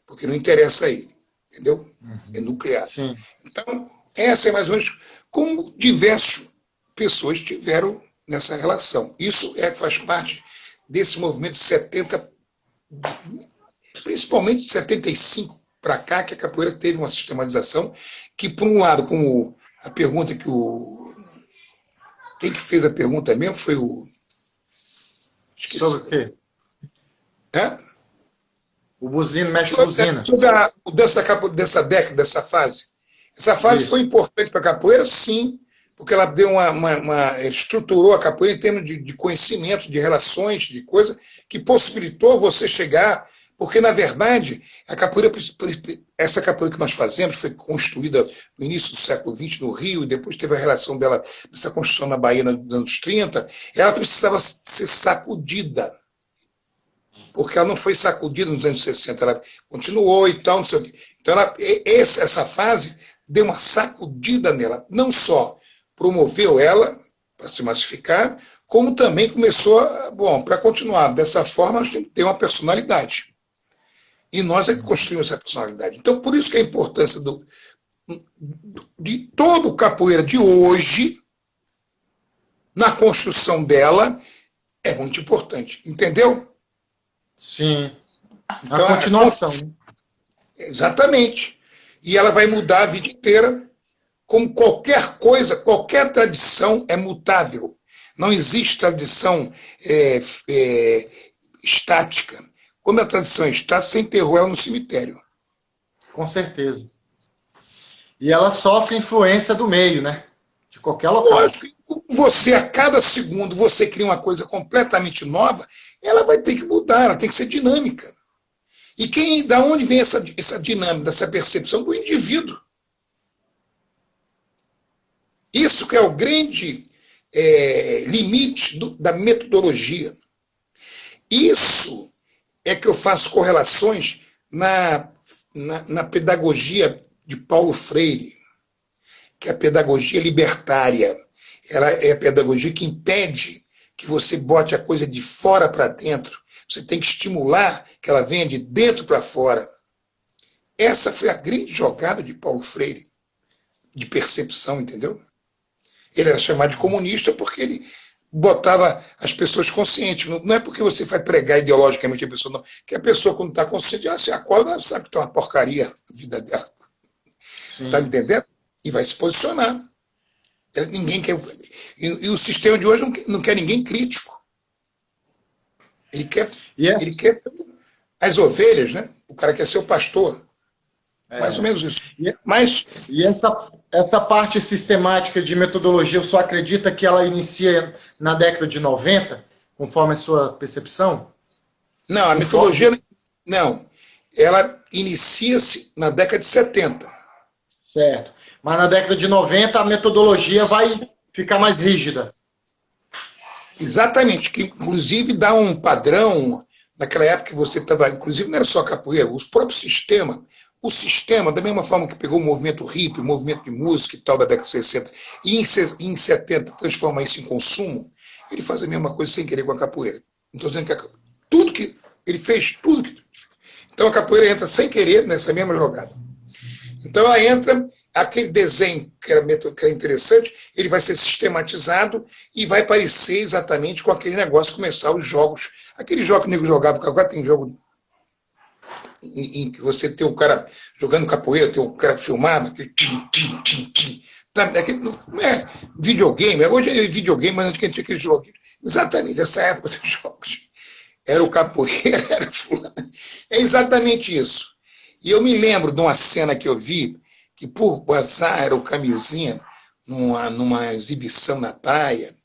porque não interessa a ele. Entendeu? É nuclear. Sim. Então, essa é mais ou menos como diversas pessoas tiveram nessa relação. Isso faz parte desse movimento de 70, principalmente de 75 para cá, que a capoeira teve uma sistematização que, por um lado, como a pergunta que quem que fez a pergunta mesmo foi o... Esqueci. Sobre o quê? É? O Buzino, mestre Buzina. Sobre a mudança dessa década, dessa fase. Essa fase foi importante para a capoeira, sim, porque ela deu estruturou a capoeira em termos de conhecimento, de relações, de coisa, que possibilitou você chegar, porque, na verdade, a capoeira, essa capoeira que nós fazemos foi construída no início do século XX no Rio, e depois teve a relação dela, dessa construção na Bahia nos anos 30, ela precisava ser sacudida, porque ela não foi sacudida nos anos 60, ela continuou e tal, não sei o quê. Então, essa fase deu uma sacudida nela, não só promoveu ela para se massificar, como também começou, para continuar dessa forma, nós temos que ter uma personalidade. E nós é que construímos essa personalidade. Então, por isso que a importância de todo o capoeira de hoje, na construção dela, é muito importante. Entendeu? Sim. Então, A continuação. Exatamente. E ela vai mudar a vida inteira, como qualquer coisa, qualquer tradição é mutável. Não existe tradição estática. Quando a tradição está, você enterrou ela no cemitério. Com certeza. E ela sofre influência do meio, né? De qualquer local. Lógico, você, a cada segundo, você cria uma coisa completamente nova, ela vai ter que mudar, ela tem que ser dinâmica. E da onde vem essa dinâmica, essa percepção do indivíduo? Isso que é o grande limite da metodologia. Isso é que eu faço correlações na pedagogia de Paulo Freire, que é a pedagogia libertária. Ela é a pedagogia que impede que você bote a coisa de fora para dentro. Você tem que estimular que ela venha de dentro para fora. Essa foi a grande jogada de Paulo Freire, de percepção, entendeu? Ele era chamado de comunista porque ele botava as pessoas conscientes. Não é porque você vai pregar ideologicamente a pessoa, não. Que a pessoa, quando está consciente, ela se acorda, ela sabe que tem uma porcaria na vida dela. Está me entendendo? E vai se posicionar. Ninguém quer. E o sistema de hoje não quer ninguém crítico. Ele quer as ovelhas, né? O cara quer ser o pastor. Mais ou menos isso. E essa parte sistemática de metodologia, o senhor acredita que ela inicia na década de 90, conforme a sua percepção? Não, a metodologia... Não. Ela inicia-se na década de 70. Certo. Mas na década de 90 a metodologia vai ficar mais rígida. Exatamente. Que inclusive dá um padrão... Naquela época que você estava... Inclusive não era só capoeira, os próprios sistemas... O sistema, da mesma forma que pegou o movimento hippie, o movimento de música e tal da década de 60, e em 70 transforma isso em consumo, ele faz a mesma coisa sem querer com a capoeira. Não estou dizendo que ele fez tudo que... Então a capoeira entra sem querer nessa mesma jogada. Então ela entra, aquele desenho que era interessante, ele vai ser sistematizado e vai parecer exatamente com aquele negócio, começar os jogos. Aquele jogo que o nego jogava, porque agora tem jogo em que você tem um cara jogando capoeira, tem um cara filmado, tim. Não é videogame, hoje é videogame, mas antes tinha aquele jogo. Exatamente, essa época dos jogos. Era o capoeira, era fulano. É exatamente isso. E eu me lembro de uma cena que eu vi, que por azar era o Camisinha, numa exibição na praia,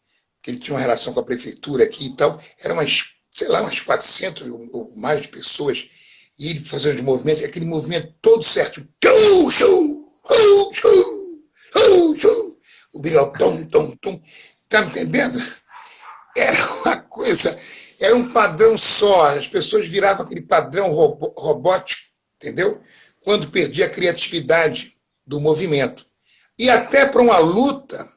que ele tinha uma relação com a prefeitura aqui e tal, eram umas 400 ou mais de pessoas, e ele fazendo movimento, aquele movimento todo certo. O brilho, tom. Tá me entendendo? Era uma coisa, era um padrão só. As pessoas viravam aquele padrão robótico, entendeu? Quando perdia a criatividade do movimento. E até para uma luta,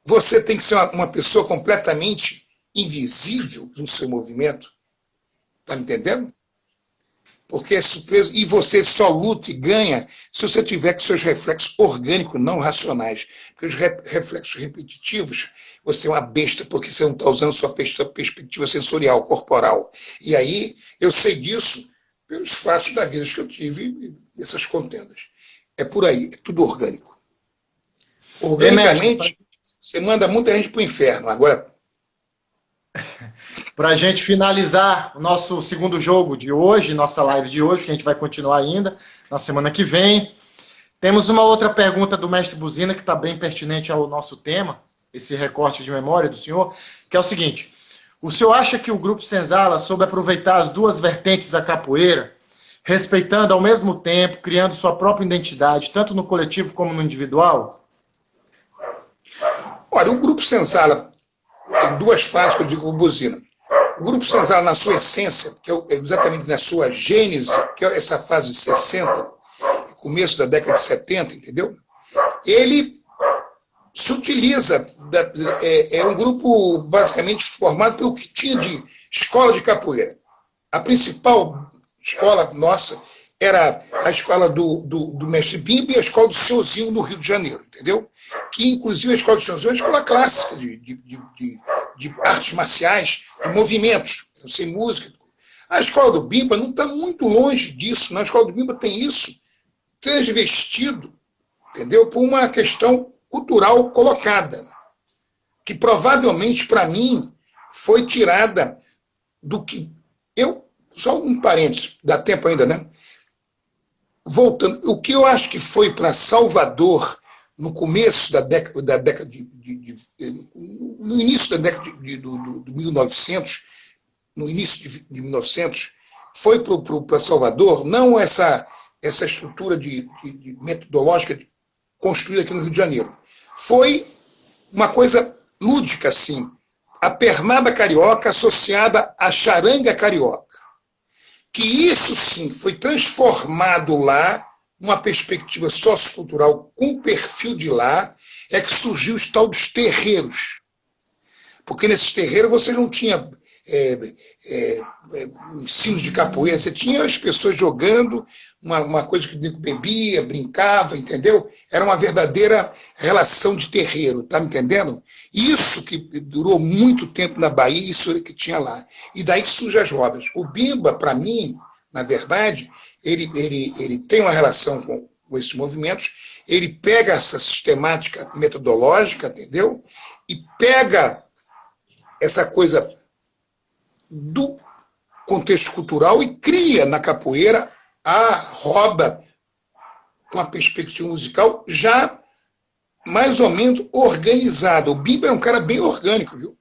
você tem que ser uma pessoa completamente invisível no seu movimento. Tá me entendendo? Porque é surpresa, e você só luta e ganha se você tiver com seus reflexos orgânicos, não racionais. Porque os reflexos repetitivos, você é uma besta, porque você não está usando sua perspectiva sensorial, corporal. E aí, eu sei disso pelos fatos da vida que eu tive, essas contendas. É por aí, é tudo orgânico. Organicamente, você manda muita gente para o inferno. Agora... Para a gente finalizar o nosso segundo jogo de hoje, nossa live de hoje, que a gente vai continuar ainda na semana que vem, Temos uma outra pergunta do mestre Buzina, que está bem pertinente ao nosso tema, esse recorte de memória do senhor, que é o seguinte: o senhor acha que o Grupo Senzala soube aproveitar as duas vertentes da capoeira, respeitando ao mesmo tempo, criando sua própria identidade, tanto no coletivo como no individual? Olha, o Grupo Senzala tem duas fases que eu digo para Buzina. O Grupo Senzala, na sua essência, que é exatamente na sua gênese, que é essa fase de 60, começo da década de 70, entendeu? Ele se utiliza, é um grupo basicamente formado pelo que tinha de escola de capoeira. A principal escola nossa era a escola do mestre Bimba e a escola do Senhorzinho no Rio de Janeiro, entendeu? Que, inclusive, a escola do Senhorzinho é uma escola clássica de artes marciais, de movimentos, sem música. A escola do Bimba não está muito longe disso. Na escola do Bimba tem isso transvestido, entendeu? Por uma questão cultural colocada, que provavelmente, para mim, foi tirada do que... Só um parênteses, dá tempo ainda, né? Voltando, o que eu acho que foi para Salvador, no começo da década no início da década de 1900, no início de 1900, foi para Salvador, não essa estrutura metodológica construída aqui no Rio de Janeiro. Foi uma coisa lúdica, assim, a pernada carioca associada à charanga carioca. Que isso, sim, foi transformado lá, numa perspectiva sociocultural com o perfil de lá, é que surgiu os tal dos terreiros. Porque nesses terreiros você não tinha ensinos de capoeira, você tinha as pessoas jogando, uma coisa que o bebia, brincava, entendeu? Era uma verdadeira relação de terreiro, tá me entendendo? Isso que durou muito tempo na Bahia, isso que tinha lá. E daí que surgem as rodas. O Bimba, para mim, na verdade, ele tem uma relação com esses movimentos, ele pega essa sistemática metodológica, entendeu? E pega essa coisa do contexto cultural e cria na capoeira a roda com a perspectiva musical já mais ou menos organizada. O Bimba é um cara bem orgânico, viu?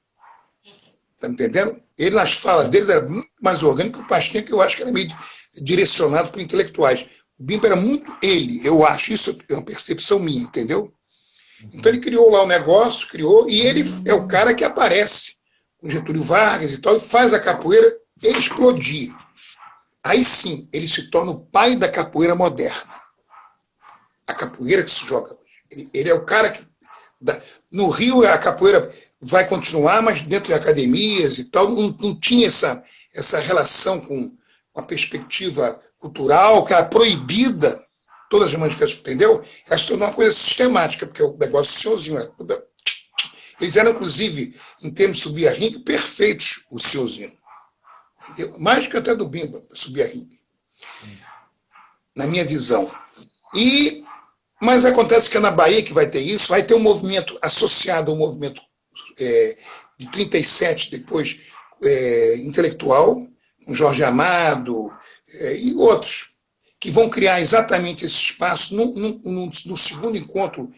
Tá me entendendo? Ele, nas falas dele, era muito mais orgânico que o Pastinha, que eu acho que era meio direcionado para intelectuais. O Bimba era muito ele, eu acho. Isso é uma percepção minha, entendeu? Então ele criou lá o negócio, e ele é o cara que aparece com Getúlio Vargas e tal, e faz a capoeira explodir. Aí sim, ele se torna o pai da capoeira moderna. A capoeira que se joga hoje. Ele é o cara que... No Rio, a capoeira vai continuar, mas dentro de academias e tal, não tinha essa relação com a perspectiva cultural, que era proibida, todas as manifestações, entendeu? Ela se tornou uma coisa sistemática, porque o negócio do senhorzinho era tudo... Eles eram, inclusive, em termos de subir a ringue, perfeitos, o senhorzinho. Entendeu? Mais que até do Bimba, subir a ringue. Na minha visão. Mas acontece que é na Bahia que vai ter isso, vai ter um movimento associado ao movimento de 37, depois intelectual, com Jorge Amado e outros, que vão criar exatamente esse espaço no segundo encontro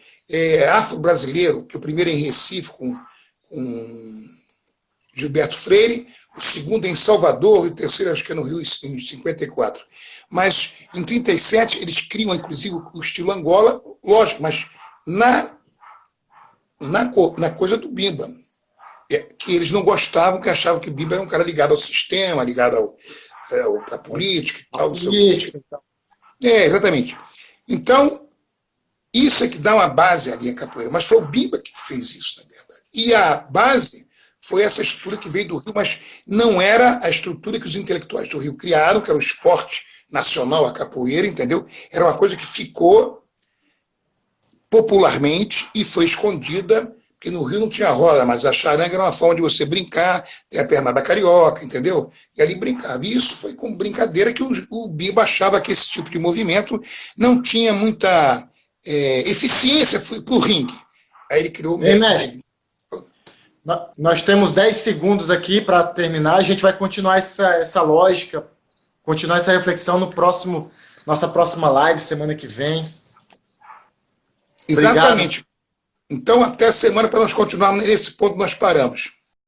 afro-brasileiro, que o primeiro é em Recife, com Gilberto Freire, o segundo é em Salvador, e o terceiro acho que é no Rio, em 54. Mas em 37 eles criam, inclusive, o estilo Angola, lógico, mas na coisa do Bimba, que eles não gostavam, que achavam que o Bimba era um cara ligado ao sistema, ligado à política e tal. Exatamente. Então, isso é que dá uma base ali à capoeira, mas foi o Bimba que fez isso, na verdade. E a base foi essa estrutura que veio do Rio, mas não era a estrutura que os intelectuais do Rio criaram, que era o esporte nacional, a capoeira, entendeu? Era uma coisa que ficou popularmente e foi escondida, porque no Rio não tinha roda, mas a charanga era uma forma de você brincar, tem a pernada carioca, entendeu? E ali brincava. E isso foi com brincadeira que o Bimba achava que esse tipo de movimento não tinha muita eficiência para o ringue. Aí ele criou o método dele. Nós temos 10 segundos aqui para terminar. A gente vai continuar essa lógica, continuar essa reflexão no nossa próxima live, semana que vem. Exatamente. Então, até semana para nós continuarmos nesse ponto nós paramos.